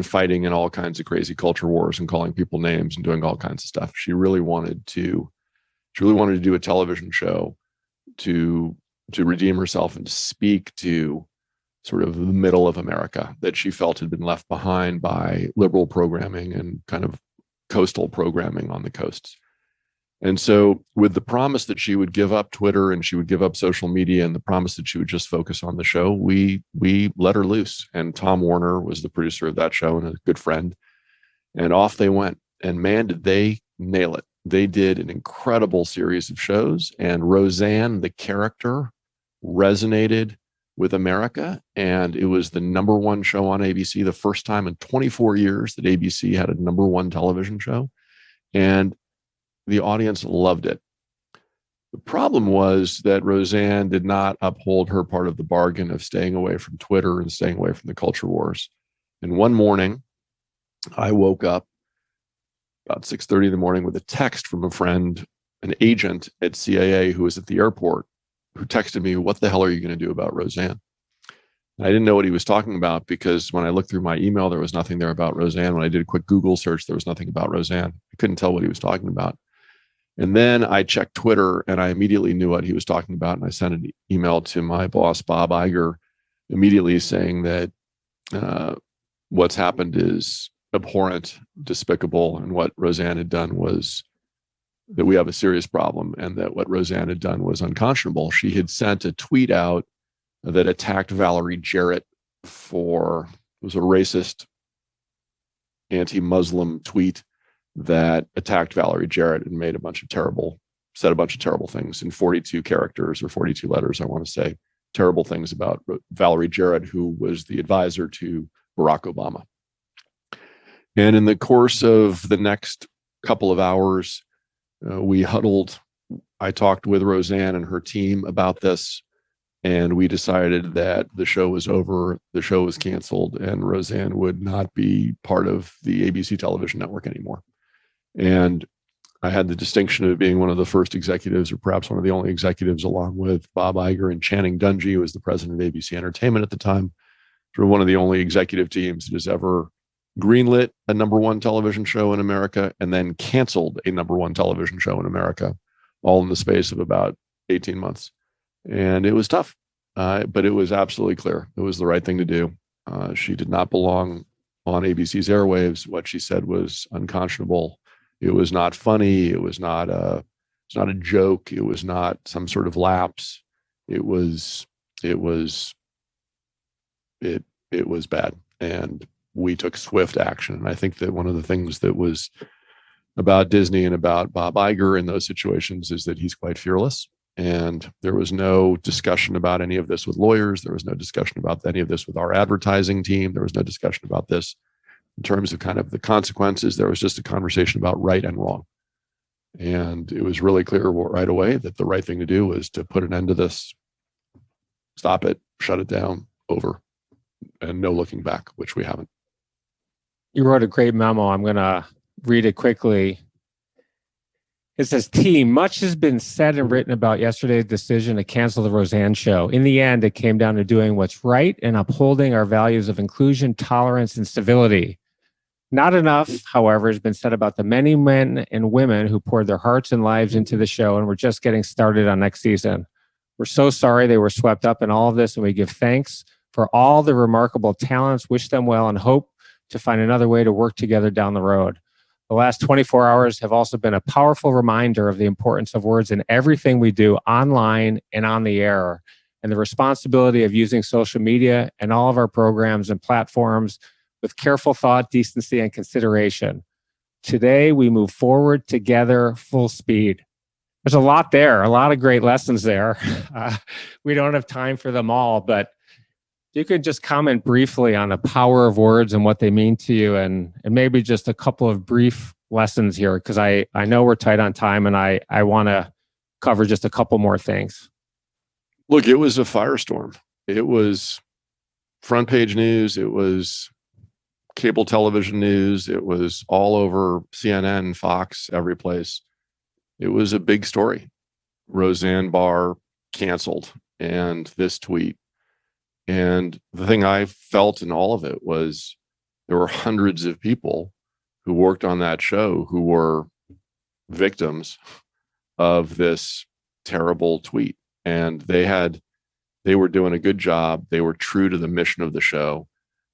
fighting in all kinds of crazy culture wars and calling people names and doing all kinds of stuff. She really wanted to do a television show to redeem herself and to speak to sort of the middle of America that she felt had been left behind by liberal programming and kind of coastal programming on the coasts. And so with the promise that she would give up Twitter and she would give up social media, and the promise that she would just focus on the show, we let her loose. And Tom Warner was the producer of that show and a good friend. And off they went. And man, did they nail it. They did an incredible series of shows. And Roseanne, the character, resonated with America. And it was the #1 show on ABC, the first time in 24 years that ABC had a #1 television show. And the audience loved it. The problem was that Roseanne did not uphold her part of the bargain of staying away from Twitter and staying away from the culture wars. And one morning, I woke up about 6:30 in the morning with a text from a friend, an agent at CAA who was at the airport, who texted me, "What the hell are you going to do about Roseanne?" And I didn't know what he was talking about, because when I looked through my email, there was nothing there about Roseanne. When I did a quick Google search, there was nothing about Roseanne. I couldn't tell what he was talking about. And then I checked Twitter, and I immediately knew what he was talking about. And I sent an email to my boss, Bob Iger, immediately saying that what's happened is abhorrent, despicable, and what Roseanne had done was that we have a serious problem, and that what Roseanne had done was unconscionable. She had sent a tweet out that attacked Valerie Jarrett it was a racist, anti-Muslim tweet that attacked Valerie Jarrett and said a bunch of terrible things in 42 characters or 42 letters, I want to say, terrible things about Valerie Jarrett, who was the advisor to Barack Obama. And in the course of the next couple of hours, we huddled. I talked with Roseanne and her team about this, and we decided that the show was over, the show was canceled, and Roseanne would not be part of the ABC television network anymore. And I had the distinction of being one of the first executives, or perhaps one of the only executives, along with Bob Iger and Channing Dungey, who was the president of ABC Entertainment at the time, sort of one of the only executive teams that has ever greenlit a #1 television show in America and then canceled a #1 television show in America, all in the space of about 18 months. And it was tough, but it was absolutely clear it was the right thing to do. She did not belong on ABC's airwaves. What she said was unconscionable. It was not funny. It was not a joke. It was not some sort of lapse. It was bad. And we took swift action. And I think that one of the things that was about Disney and about Bob Iger in those situations is that he's quite fearless. And there was no discussion about any of this with lawyers. There was no discussion about any of this with our advertising team. There was no discussion about this in terms of kind of the consequences. There was just a conversation about right and wrong. And it was really clear right away that the right thing to do was to put an end to this, stop it, shut it down, over. and no looking back, which we haven't. You wrote a great memo. I'm going to read it quickly. It says, team, much has been said and written about yesterday's decision to cancel the Roseanne show. In the end, it came down to doing what's right and upholding our values of inclusion, tolerance, and civility. Not enough, however, has been said about the many men and women who poured their hearts and lives into the show, and we're just getting started on next season. We're so sorry they were swept up in all of this, and we give thanks for all the remarkable talents, wish them well, and hope to find another way to work together down the road. The last 24 hours have also been a powerful reminder of the importance of words in everything we do online and on the air, and the responsibility of using social media and all of our programs and platforms with careful thought, decency, and consideration. Today, we move forward together full speed. There's a lot there, a lot of great lessons there. We don't have time for them all, but you could just comment briefly on the power of words and what they mean to you, and maybe just a couple of brief lessons here, because I know we're tight on time, and I want to cover just a couple more things. Look, it was a firestorm. It was front page news. It was cable television news. It was all over CNN, Fox, every place. It was a big story. Roseanne Barr canceled, and this tweet. And the thing I felt in all of it was there were hundreds of people who worked on that show who were victims of this terrible tweet. And they were doing a good job. They were true to the mission of the show.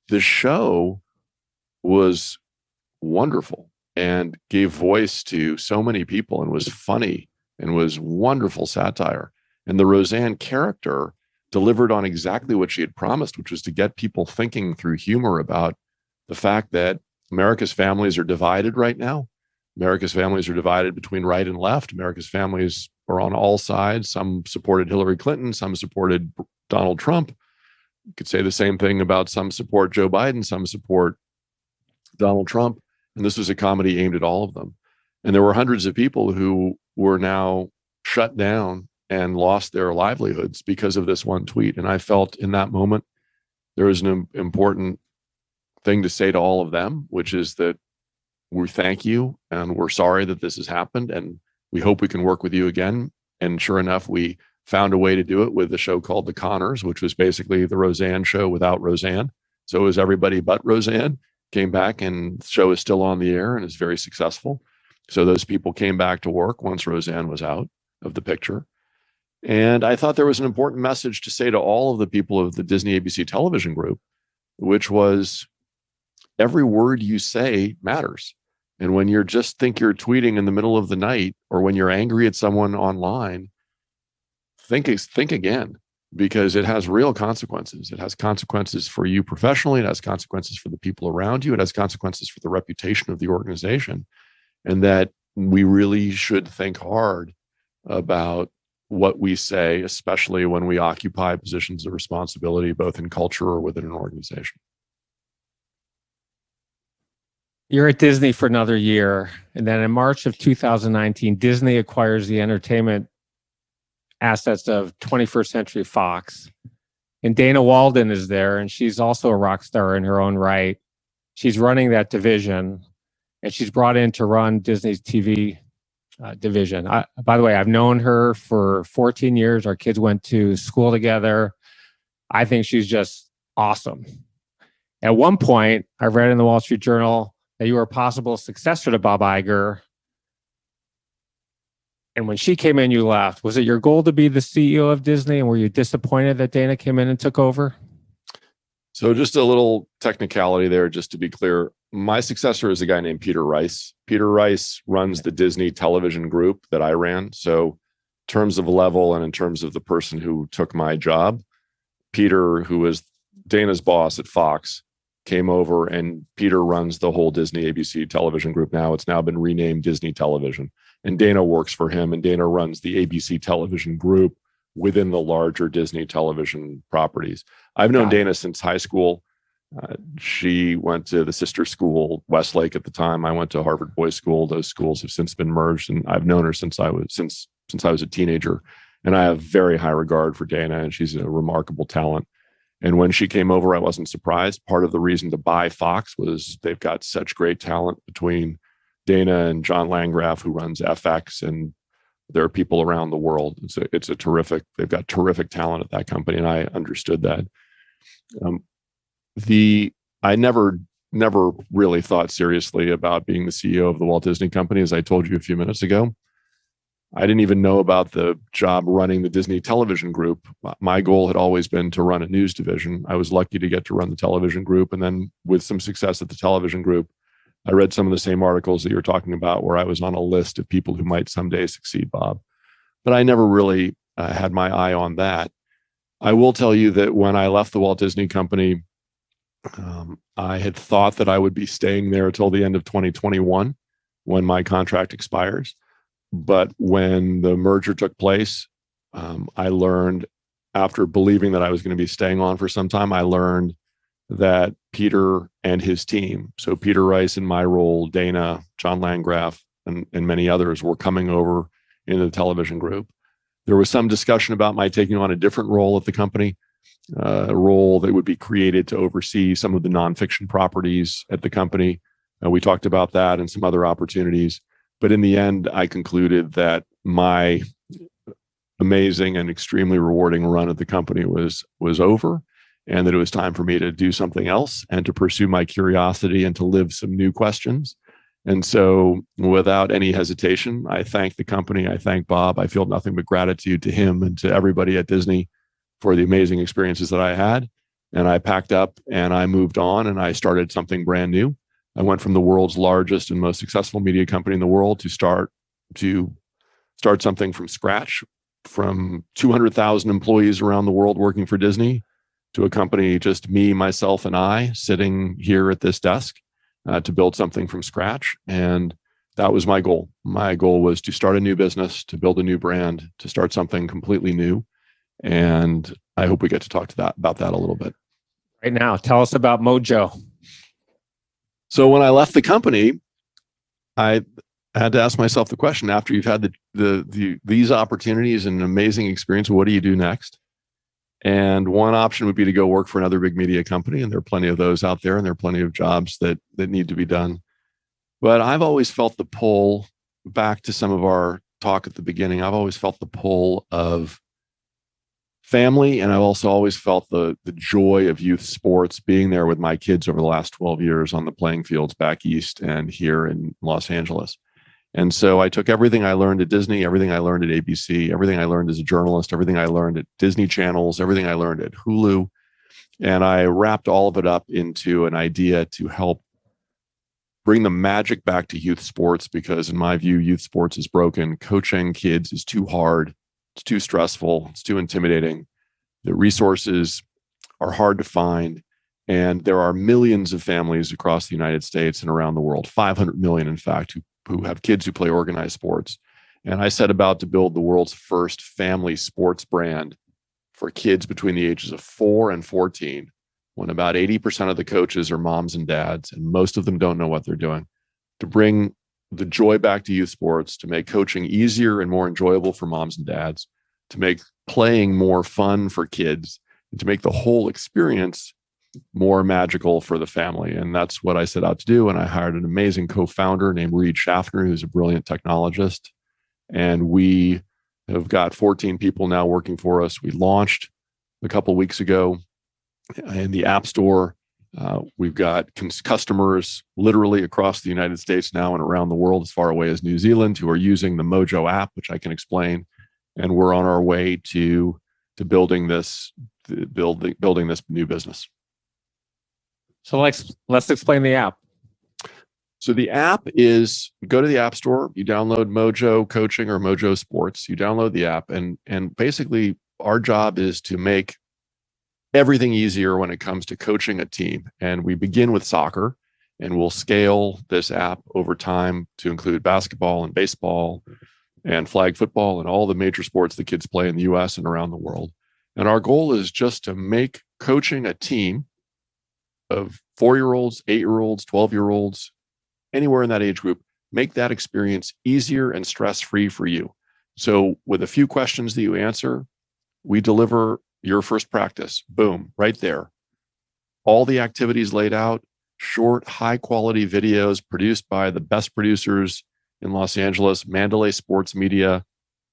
The show was wonderful and gave voice to so many people and was funny and was wonderful satire. And the Roseanne character delivered on exactly what she had promised, which was to get people thinking through humor about the fact that America's families are divided right now. America's families are divided between right and left. America's families are on all sides. Some supported Hillary Clinton, some supported Donald Trump. You could say the same thing about some support Joe Biden, some support Donald Trump. And this was a comedy aimed at all of them. And there were hundreds of people who were now shut down and lost their livelihoods because of this one tweet. And I felt in that moment, there was an important thing to say to all of them, which is that we thank you and we're sorry that this has happened. And we hope we can work with you again. And sure enough, we found a way to do it with a show called The Connors, which was basically the Roseanne show without Roseanne. So it was everybody but Roseanne came back, and the show is still on the air and is very successful. So those people came back to work once Roseanne was out of the picture. And I thought there was an important message to say to all of the people of the Disney ABC television group, which was every word you say matters. And when you're just think you're tweeting in the middle of the night, or when you're angry at someone online, think again, because it has real consequences. It has consequences for you professionally. It has consequences for the people around you. It has consequences for the reputation of the organization. And that we really should think hard about what we say, especially when we occupy positions of responsibility, both in culture or within an organization. You're at Disney for another year. And then in March of 2019, Disney acquires the entertainment assets of 21st Century Fox. And Dana Walden is there, and she's also a rock star in her own right. She's running that division, and she's brought in to run Disney's TV division. By the way, I've known her for 14 years. Our kids went to school together. I think she's just awesome. At one point, I read in the Wall Street Journal that you were a possible successor to Bob Iger. And when she came in, you left. Was it your goal to be the CEO of Disney? And were you disappointed that Dana came in and took over? So just a little technicality there, just to be clear. My successor is a guy named Peter Rice. Peter Rice runs the Disney television group that I ran. So in terms of level and in terms of the person who took my job, Peter, who was Dana's boss at Fox, came over, and Peter runs the whole Disney ABC television group now. It's now been renamed Disney Television. And Dana works for him, and Dana runs the ABC television group within the larger Disney television properties. I've known Dana since high school. She went to the sister school, Westlake at the time. I went to Harvard Boys School. Those schools have since been merged, and I've known her since I was a teenager. And I have very high regard for Dana, and she's a remarkable talent. And when she came over, I wasn't surprised. Part of the reason to buy Fox was they've got such great talent between Dana and John Landgraf, who runs FX, and there are people around the world. It's a terrific, they've got terrific talent at that company, and I understood that. I never really thought seriously about being the CEO of the Walt Disney Company, as I told you a few minutes ago. I didn't even know about the job running the Disney Television Group. My goal had always been to run a news division. I was lucky to get to run the television group. And then with some success at the television group, I read some of the same articles that you're talking about where I was on a list of people who might someday succeed, Bob. But I never really had my eye on that. I will tell you that when I left the Walt Disney Company, I had thought that I would be staying there until the end of 2021 when my contract expires. But when the merger took place, I learned, after believing that I was going to be staying on for some time, I learned that Peter and his team, so Peter Rice in my role, Dana, John Landgraf, and many others, were coming over into the television group. There was some discussion about my taking on a different role at the company, a role that would be created to oversee some of the nonfiction properties at the company. We talked about that and some other opportunities. But in the end, I concluded that my amazing and extremely rewarding run at the company was over, and that it was time for me to do something else and to pursue my curiosity and to live some new questions. And so without any hesitation, I thank the company. I thank Bob. I feel nothing but gratitude to him and to everybody at Disney for the amazing experiences that I had. And I packed up and I moved on and I started something brand new. I went from the world's largest and most successful media company in the world to start something from scratch, from 200,000 employees around the world working for Disney, to a company just me, myself, and I sitting here at this desk to build something from scratch. And that was my goal. My goal was to start a new business, to build a new brand, to start something completely new. And I hope we get to talk about that a little bit. Right now, tell us about Mojo. So when I left the company, I had to ask myself the question, after you've had these opportunities and an amazing experience, what do you do next? And one option would be to go work for another big media company. And there are plenty of those out there, and there are plenty of jobs that need to be done. But I've always felt the pull, back to some of our talk at the beginning, I've always felt the pull of family. And I've also always felt the joy of youth sports, being there with my kids over the last 12 years on the playing fields back east and here in Los Angeles. And so I took everything I learned at Disney, everything I learned at ABC, everything I learned as a journalist, everything I learned at Disney channels, everything I learned at Hulu, and I wrapped all of it up into an idea to help bring the magic back to youth sports, because in my view, youth sports is broken. Coaching kids is too hard. It's too stressful. It's too intimidating. The resources are hard to find. And there are millions of families across the United States and around the world, 500 million, in fact, who have kids who play organized sports. And I set about to build the world's first family sports brand for kids between the ages of 4 and 14, when about 80% of the coaches are moms and dads, and most of them don't know what they're doing, to bring the joy back to youth sports, to make coaching easier and more enjoyable for moms and dads, to make playing more fun for kids, and to make the whole experience more magical for the family. And that's what I set out to do. And I hired an amazing co-founder named Reed Schaffner, who's a brilliant technologist. And we have got 14 people now working for us. We launched a couple of weeks ago in the App Store. We've got customers literally across the United States now and around the world, as far away as New Zealand, who are using the Mojo app, which I can explain. And we're on our way to building this new business. So let's explain the app. So the app is, you go to the App Store, you download Mojo Coaching or Mojo Sports, you download the app, and basically our job is to make everything easier when it comes to coaching a team. And we begin with soccer, and we'll scale this app over time to include basketball and baseball and flag football and all the major sports the kids play in the US and around the world. And our goal is just to make coaching a team of 4-year-olds, 8-year-olds, 12-year-olds, anywhere in that age group, make that experience easier and stress-free for you. So with a few questions that you answer, we deliver your first practice, boom, right there. All the activities laid out, short, high quality videos produced by the best producers in Los Angeles, Mandalay Sports Media.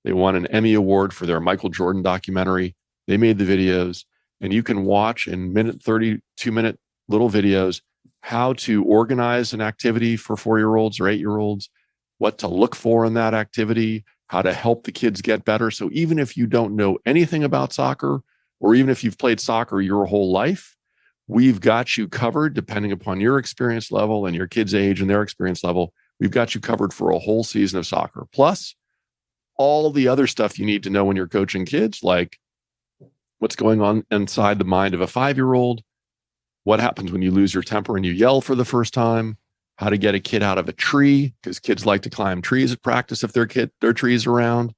They won an Emmy Award for their Michael Jordan documentary. They made the videos, and you can watch in 32-minute little videos how to organize an activity for 4-year-olds or 8-year-olds, what to look for in that activity, how to help the kids get better. So even if you don't know anything about soccer, or even if you've played soccer your whole life, we've got you covered depending upon your experience level and your kids' age and their experience level. We've got you covered for a whole season of soccer. Plus, all the other stuff you need to know when you're coaching kids, like what's going on inside the mind of a 5-year-old, what happens when you lose your temper and you yell for the first time, how to get a kid out of a tree, because kids like to climb trees at practice if their tree's around,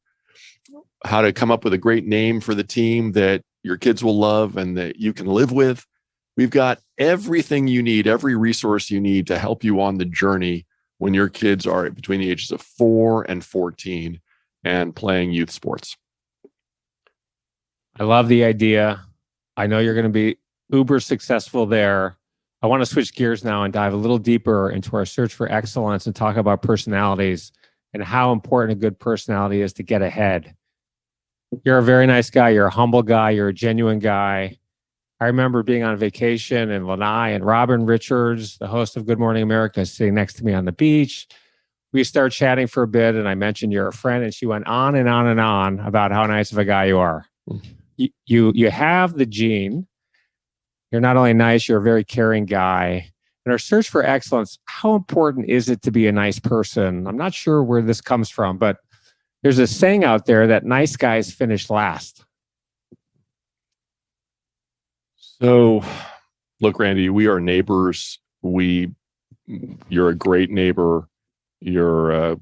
how to come up with a great name for the team that your kids will love and that you can live with. We've got everything you need, every resource you need to help you on the journey when your kids are between the ages of 4 and 14 and playing youth sports. I love the idea. I know you're going to be uber successful there. I want to switch gears now and dive a little deeper into our search for excellence and talk about personalities and how important a good personality is to get ahead. You're a very nice guy. You're a humble guy. You're a genuine guy. I remember being on vacation in Lanai and Robin Richards, the host of Good Morning America, is sitting next to me on the beach. We start chatting for a bit and I mentioned you're a friend, and she went on and on and on about how nice of a guy you are. You have the gene. You're not only nice, you're a very caring guy. In our search for excellence, how important is it to be a nice person? I'm not sure where this comes from, but there's a saying out there that nice guys finish last. So, look, Randy, we are neighbors. You're a great neighbor. You're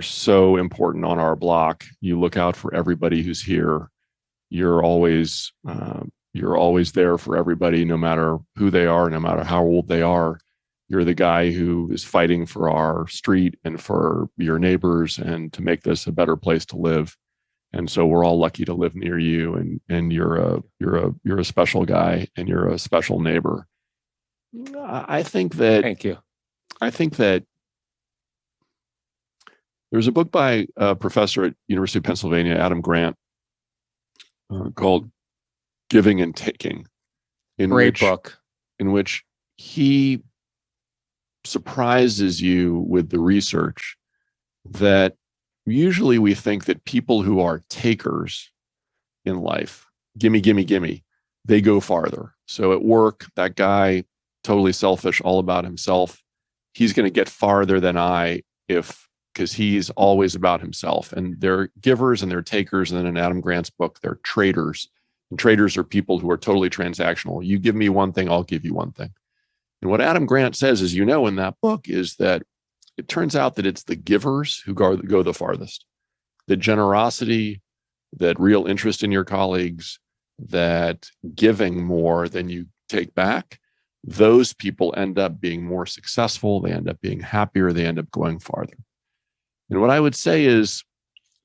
so important on our block. You look out for everybody who's here. You're always there for everybody, no matter who they are, no matter how old they are. You're the guy who is fighting for our street and for your neighbors and to make this a better place to live. And so we're all lucky to live near you, and you're a special guy and you're a special neighbor. I think that. Thank you. I think that there's a book by a professor at University of Pennsylvania, Adam Grant, called Giving and Taking. Great book. In which he surprises you with the research that usually we think that people who are takers in life, gimme, gimme, gimme, they go farther. So at work, that guy, totally selfish, all about himself, he's going to get farther than because he's always about himself. And they're givers and they're takers. And then in Adam Grant's book, they're traders. And traders are people who are totally transactional. You give me one thing, I'll give you one thing. And what Adam Grant says, as you know, in that book, is that it turns out that it's the givers who go the farthest. The generosity, that real interest in your colleagues, that giving more than you take back, those people end up being more successful. They end up being happier. They end up going farther. And what I would say is,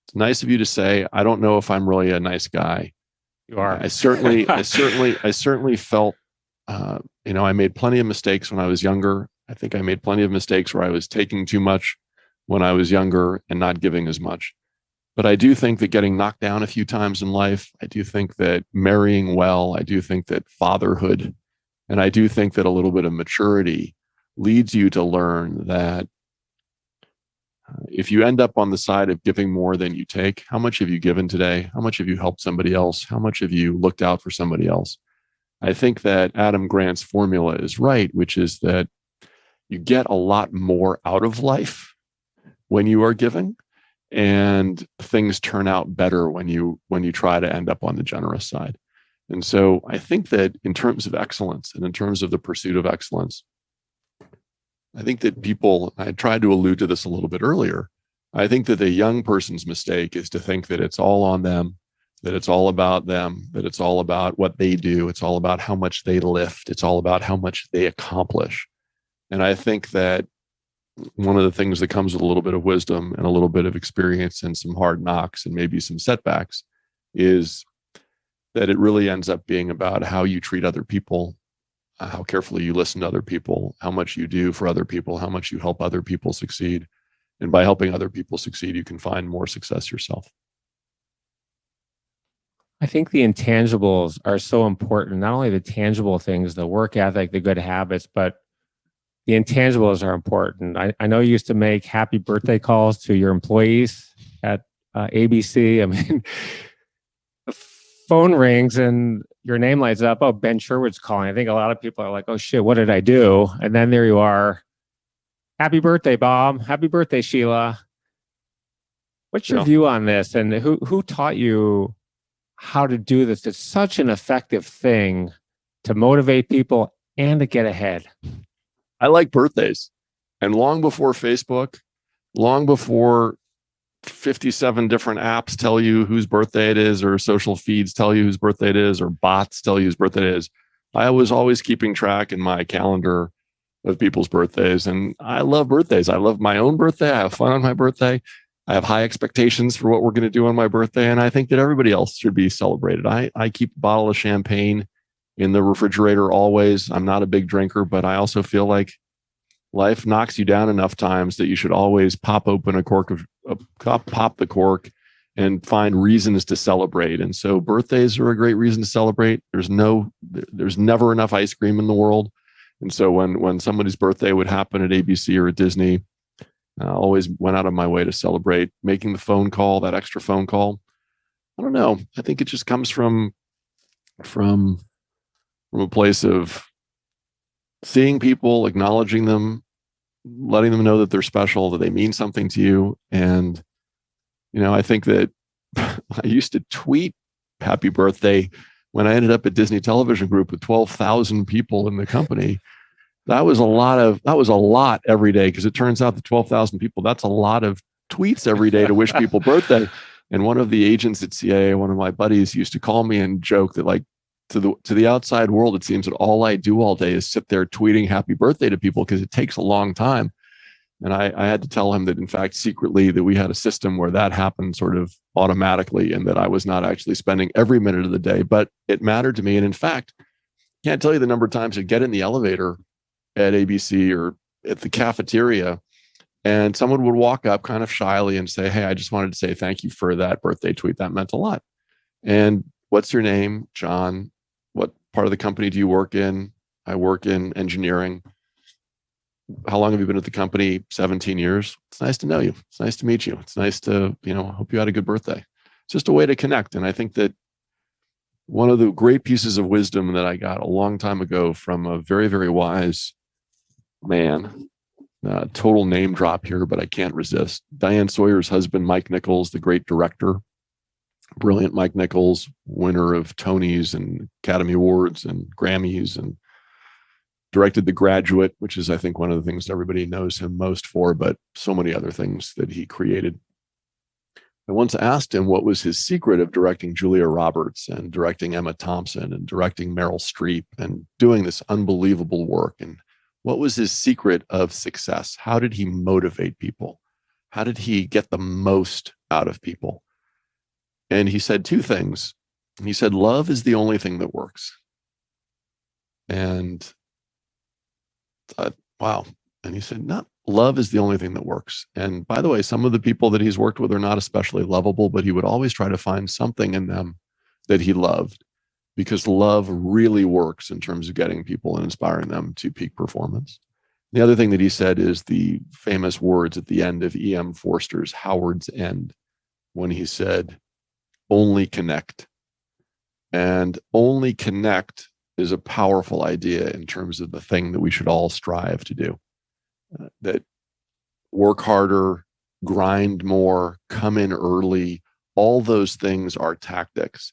it's nice of you to say, I don't know if I'm really a nice guy. You are. I certainly felt, I made plenty of mistakes when I was younger. I think I made plenty of mistakes where I was taking too much when I was younger and not giving as much. But I do think that getting knocked down a few times in life, I do think that marrying well, I do think that fatherhood, and I do think that a little bit of maturity leads you to learn that if you end up on the side of giving more than you take, how much have you given today? How much have you helped somebody else? How much have you looked out for somebody else? I think that Adam Grant's formula is right, which is that you get a lot more out of life when you are giving, and things turn out better when you try to end up on the generous side. And so I think that in terms of excellence and in terms of the pursuit of excellence, I think that I tried to allude to this a little bit earlier. I think that the young person's mistake is to think that it's all on them, that it's all about them, that it's all about what they do. It's all about how much they lift. It's all about how much they accomplish. And I think that one of the things that comes with a little bit of wisdom and a little bit of experience and some hard knocks and maybe some setbacks is that it really ends up being about how you treat other people, how carefully you listen to other people, how much you do for other people, how much you help other people succeed. And by helping other people succeed, you can find more success yourself. I think the intangibles are so important. Not only the tangible things, the work ethic, the good habits, but the intangibles are important. I know you used to make happy birthday calls to your employees at ABC. I mean, the phone rings and your name lights up. Oh, Ben Sherwood's calling. I think a lot of people are like, oh shit, what did I do? And then there you are. Happy birthday, Bob. Happy birthday, Sheila. What's your view on this? And who taught you how to do this? It's such an effective thing to motivate people and to get ahead. I like birthdays. And long before Facebook, long before 57 different apps tell you whose birthday it is, or social feeds tell you whose birthday it is, or bots tell you whose birthday it is, I was always keeping track in my calendar of people's birthdays. And I love birthdays. I love my own birthday. I have fun on my birthday. I have high expectations for what we're going to do on my birthday. And I think that everybody else should be celebrated. I keep a bottle of champagne in the refrigerator always. I'm not a big drinker, but I also feel like life knocks you down enough times that you should always pop open a cork pop the cork and find reasons to celebrate. And so birthdays are a great reason to celebrate. There's never enough ice cream in the world. And so when somebody's birthday would happen at ABC or at Disney, I always went out of my way to celebrate. Making the phone call, that extra phone call, I don't know. I think it just comes from a place of seeing people, acknowledging them, letting them know that they're special, that they mean something to you. And, I think that I used to tweet happy birthday when I ended up at Disney Television Group with 12,000 people in the company. That was a lot every day, because it turns out that 12,000 people, that's a lot of tweets every day to wish people birthday. And one of the agents at CAA, one of my buddies, used to call me and joke that, like, to the outside world, it seems that all I do all day is sit there tweeting happy birthday to people, because it takes a long time. And I had to tell him that, in fact, secretly, that we had a system where that happened sort of automatically, and that I was not actually spending every minute of the day, but it mattered to me. And in fact, can't tell you the number of times I'd get in the elevator at ABC or at the cafeteria, and someone would walk up kind of shyly and say, hey, I just wanted to say thank you for that birthday tweet. That meant a lot. And what's your name? John. What part of the company do you work in? I work in engineering. How long have you been at the company? 17 years. It's nice to know you. It's nice to meet you. It's nice to, hope you had a good birthday. It's just a way to connect. And I think that one of the great pieces of wisdom that I got a long time ago from a very, very wise man, total name drop here, but I can't resist. Diane Sawyer's husband, Mike Nichols, the great director, brilliant Mike Nichols, winner of Tonys and Academy Awards and Grammys, and directed The Graduate, which is, I think, one of the things that everybody knows him most for, but so many other things that he created. I once asked him what was his secret of directing Julia Roberts and directing Emma Thompson and directing Meryl Streep and doing this unbelievable work. And what was his secret of success? How did he motivate people? How did he get the most out of people? And he said two things. He said, love is the only thing that works. And I thought, wow. And he said, no, love is the only thing that works. And by the way, some of the people that he's worked with are not especially lovable, but he would always try to find something in them that he loved, because love really works in terms of getting people and inspiring them to peak performance. The other thing that he said is the famous words at the end of E.M. Forster's Howard's End, when he said, only connect. And only connect is a powerful idea in terms of the thing that we should all strive to do. That work harder, grind more, come in early, all those things are tactics.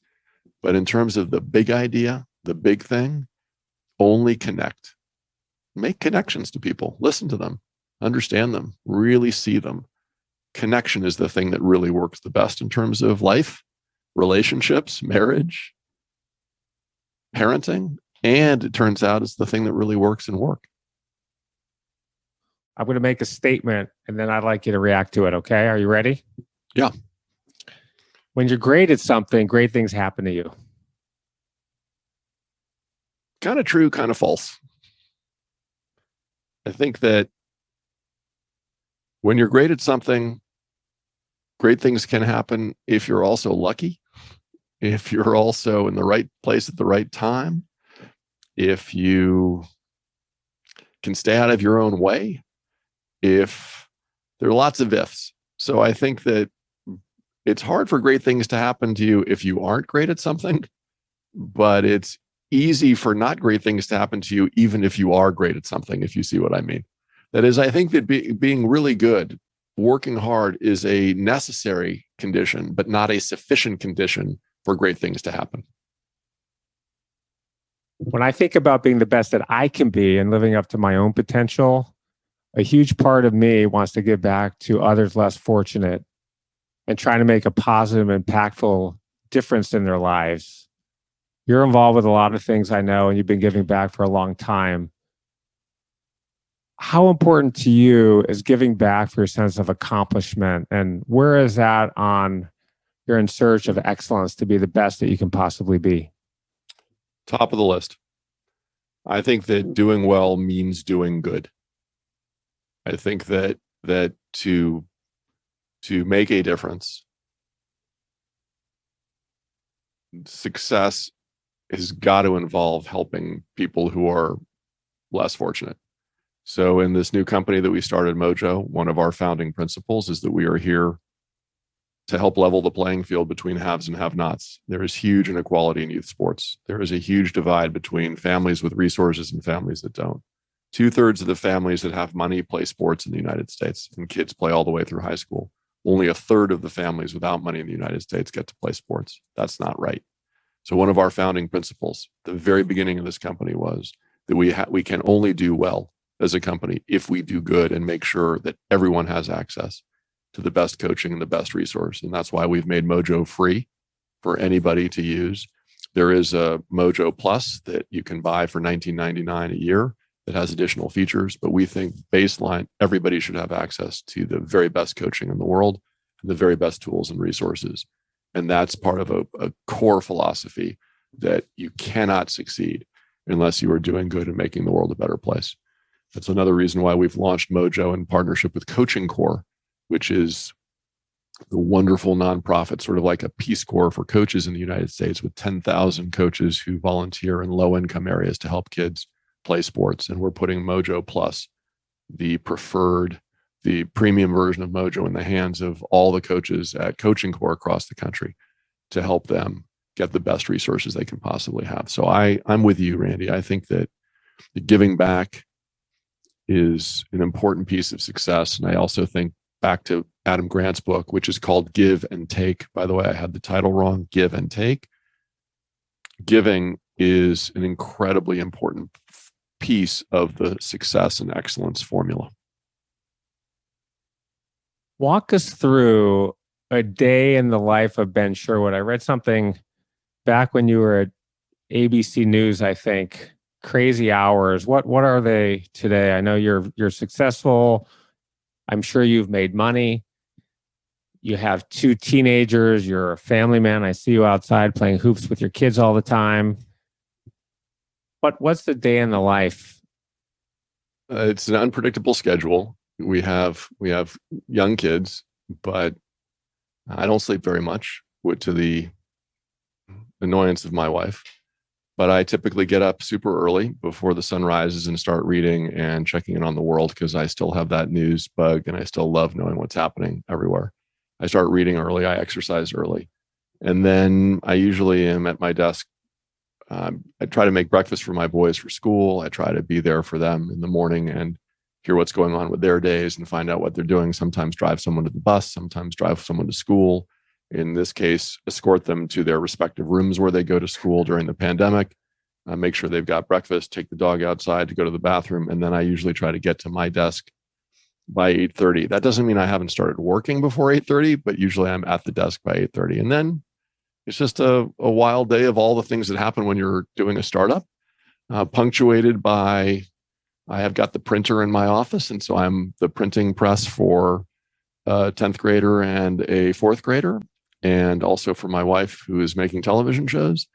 But in terms of the big idea, the big thing, only connect. Make connections to people, listen to them, understand them, really see them. Connection is the thing that really works the best in terms of life, relationships, marriage, parenting, and it turns out it's the thing that really works in work. I'm going to make a statement, and then I'd like you to react to it, okay? Are you ready? Yeah. When you're great at something, great things happen to you. kind of true, kind of false. I think that when you're great at something, great things can happen if you're also lucky, if you're also in the right place at the right time, if you can stay out of your own way, if there are lots of ifs. So I think that it's hard for great things to happen to you if you aren't great at something, but it's easy for not great things to happen to you even if you are great at something, if you see what I mean. That is, I think that being really good, working hard is a necessary condition, but not a sufficient condition for great things to happen. When I think about being the best that I can be and living up to my own potential, a huge part of me wants to give back to others less fortunate and trying to make a positive, impactful difference in their lives. You're involved with a lot of things I know, and you've been giving back for a long time. How important to you is giving back for your sense of accomplishment? And where is that on your in search of excellence to be the best that you can possibly be? Top of the list. I think that doing well means doing good. I think that to make a difference, success has got to involve helping people who are less fortunate. So in this new company that we started, Mojo, one of our founding principles is that we are here to help level the playing field between haves and have-nots. There is huge inequality in youth sports. There is a huge divide between families with resources and families that don't. 2/3 of the families that have money play sports in the United States, and kids play all the way through high school. Only 1/3 of the families without money in the United States get to play sports. That's not right. So one of our founding principles, the very beginning of this company, was that we can only do well as a company if we do good and make sure that everyone has access to the best coaching and the best resource. And that's why we've made Mojo free for anybody to use. There is a Mojo Plus that you can buy for $19.99 a year that has additional features, but we think baseline, everybody should have access to the very best coaching in the world and the very best tools and resources. And that's part of a core philosophy that you cannot succeed unless you are doing good and making the world a better place. That's another reason why we've launched Mojo in partnership with Coaching Corps, which is the wonderful nonprofit, sort of like a Peace Corps for coaches in the United States, with 10,000 coaches who volunteer in low-income areas to help kids play sports. And we're putting Mojo Plus, the premium version of Mojo, in the hands of all the coaches at Coaching Corps across the country to help them get the best resources they can possibly have. So I'm with you, Randy. I think that the giving back is an important piece of success. And I also think back to Adam Grant's book, which is called Give and Take. By the way, I had the title wrong, Give and Take. Giving is an incredibly important piece of the success and excellence formula. Walk us through a day in the life of Ben Sherwood. I read something back when you were at ABC News, I think. Crazy hours. What are they today? I know you're successful. I'm sure you've made money. You have 2 teenagers. You're a family man. I see you outside playing hoops with your kids all the time. But what's the day in the life? It's an unpredictable schedule. We have young kids, but I don't sleep very much, to the annoyance of my wife. But I typically get up super early before the sun rises and start reading and checking in on the world, because I still have that news bug and I still love knowing what's happening everywhere. I start reading early. I exercise early. And then I usually am at my desk. I try to make breakfast for my boys for school. I try to be there for them in the morning and hear what's going on with their days and find out what they're doing. Sometimes drive someone to the bus, sometimes drive someone to school. In this case, escort them to their respective rooms where they go to school during the pandemic, make sure they've got breakfast, take the dog outside to go to the bathroom. And then I usually try to get to my desk by 8:30. That doesn't mean I haven't started working before 8:30, but usually I'm at the desk by 8:30. And then it's just a wild day of all the things that happen when you're doing a startup, punctuated by, I have got the printer in my office. And so I'm the printing press for a 10th grader and a 4th grader. And also for my wife, who is making television shows.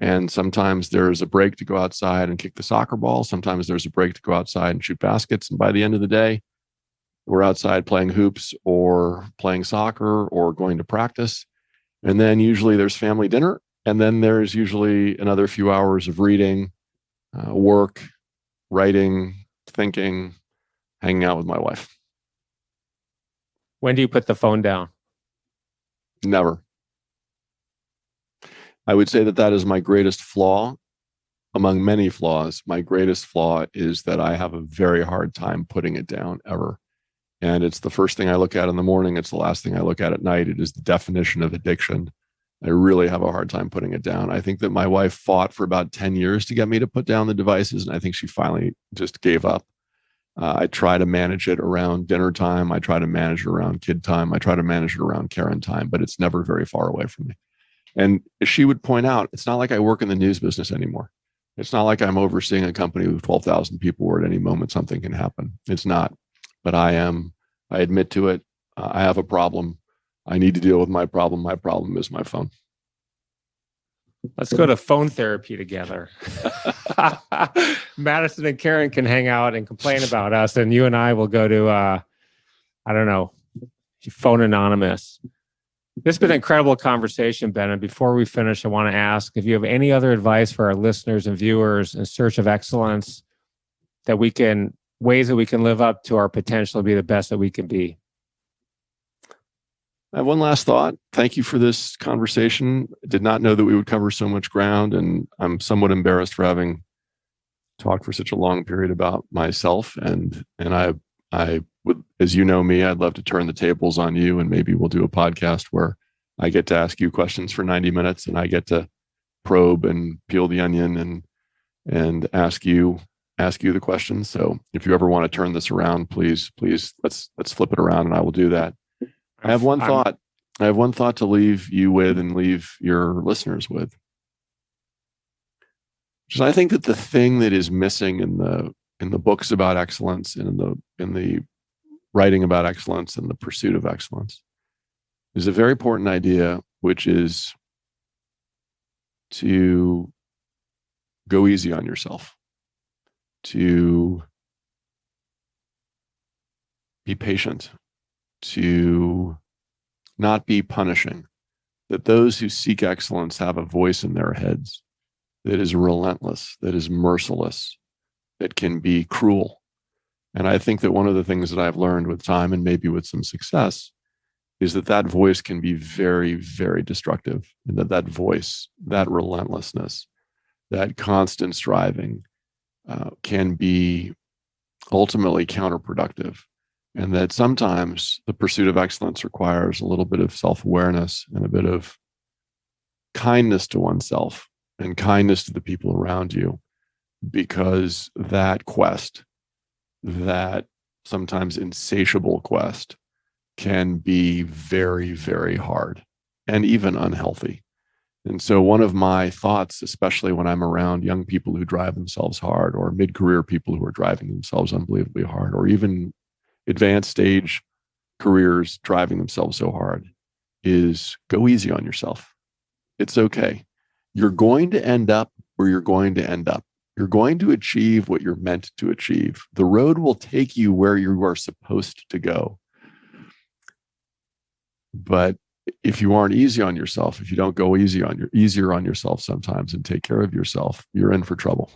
And sometimes there's a break to go outside and kick the soccer ball. Sometimes there's a break to go outside and shoot baskets. And by the end of the day, we're outside playing hoops or playing soccer or going to practice. And then usually there's family dinner. And then there's usually another few hours of reading, work, writing, thinking, hanging out with my wife. When do you put the phone down? Never. I would say that is my greatest flaw. Among many flaws, my greatest flaw is that I have a very hard time putting it down ever. And it's the first thing I look at in the morning. It's the last thing I look at night. It is the definition of addiction. I really have a hard time putting it down. I think that my wife fought for about 10 years to get me to put down the devices. And I think she finally just gave up. I try to manage it around dinner time. I try to manage it around kid time. I try to manage it around Karen time, but it's never very far away from me. And she would point out, it's not like I work in the news business anymore. It's not like I'm overseeing a company with 12,000 people where at any moment something can happen. It's not, but I admit to it. I have a problem. I need to deal with my problem. My problem is my phone. Let's go to phone therapy together. Madison and Karen can hang out and complain about us, and you and I will go to, I don't know, Phone Anonymous. This has been an incredible conversation, Ben. And before we finish, I want to ask if you have any other advice for our listeners and viewers in search of excellence ways that we can live up to our potential to be the best that we can be. I have one last thought. Thank you for this conversation. I did not know that we would cover so much ground, and I'm somewhat embarrassed for having talked for such a long period about myself. And I would, as you know me, I'd love to turn the tables on you, and maybe we'll do a podcast where I get to ask you questions for 90 minutes, and I get to probe and peel the onion and ask you the questions. So if you ever want to turn this around, please, let's flip it around, and I will do that. I have one thought. I have one thought to leave you with and leave your listeners with. Which is, I think that the thing that is missing in the books about excellence and in the writing about excellence and the pursuit of excellence is a very important idea, which is to go easy on yourself, to be patient, to not be punishing, that those who seek excellence have a voice in their heads that is relentless, that is merciless, that can be cruel. And I think that one of the things that I've learned with time, and maybe with some success, is that voice can be very, very destructive. And that voice, that relentlessness, that constant striving can be ultimately counterproductive. And that sometimes the pursuit of excellence requires a little bit of self-awareness and a bit of kindness to oneself and kindness to the people around you, because that quest, that sometimes insatiable quest, can be very, very hard and even unhealthy. And so one of my thoughts, especially when I'm around young people who drive themselves hard, or mid-career people who are driving themselves unbelievably hard, or even advanced stage careers driving themselves so hard, is go easy on yourself. It's okay. You're going to end up where you're going to end up. You're going to achieve what you're meant to achieve. The road will take you where you are supposed to go. But if you aren't easy on yourself, if you don't go easier on yourself sometimes and take care of yourself, you're in for trouble.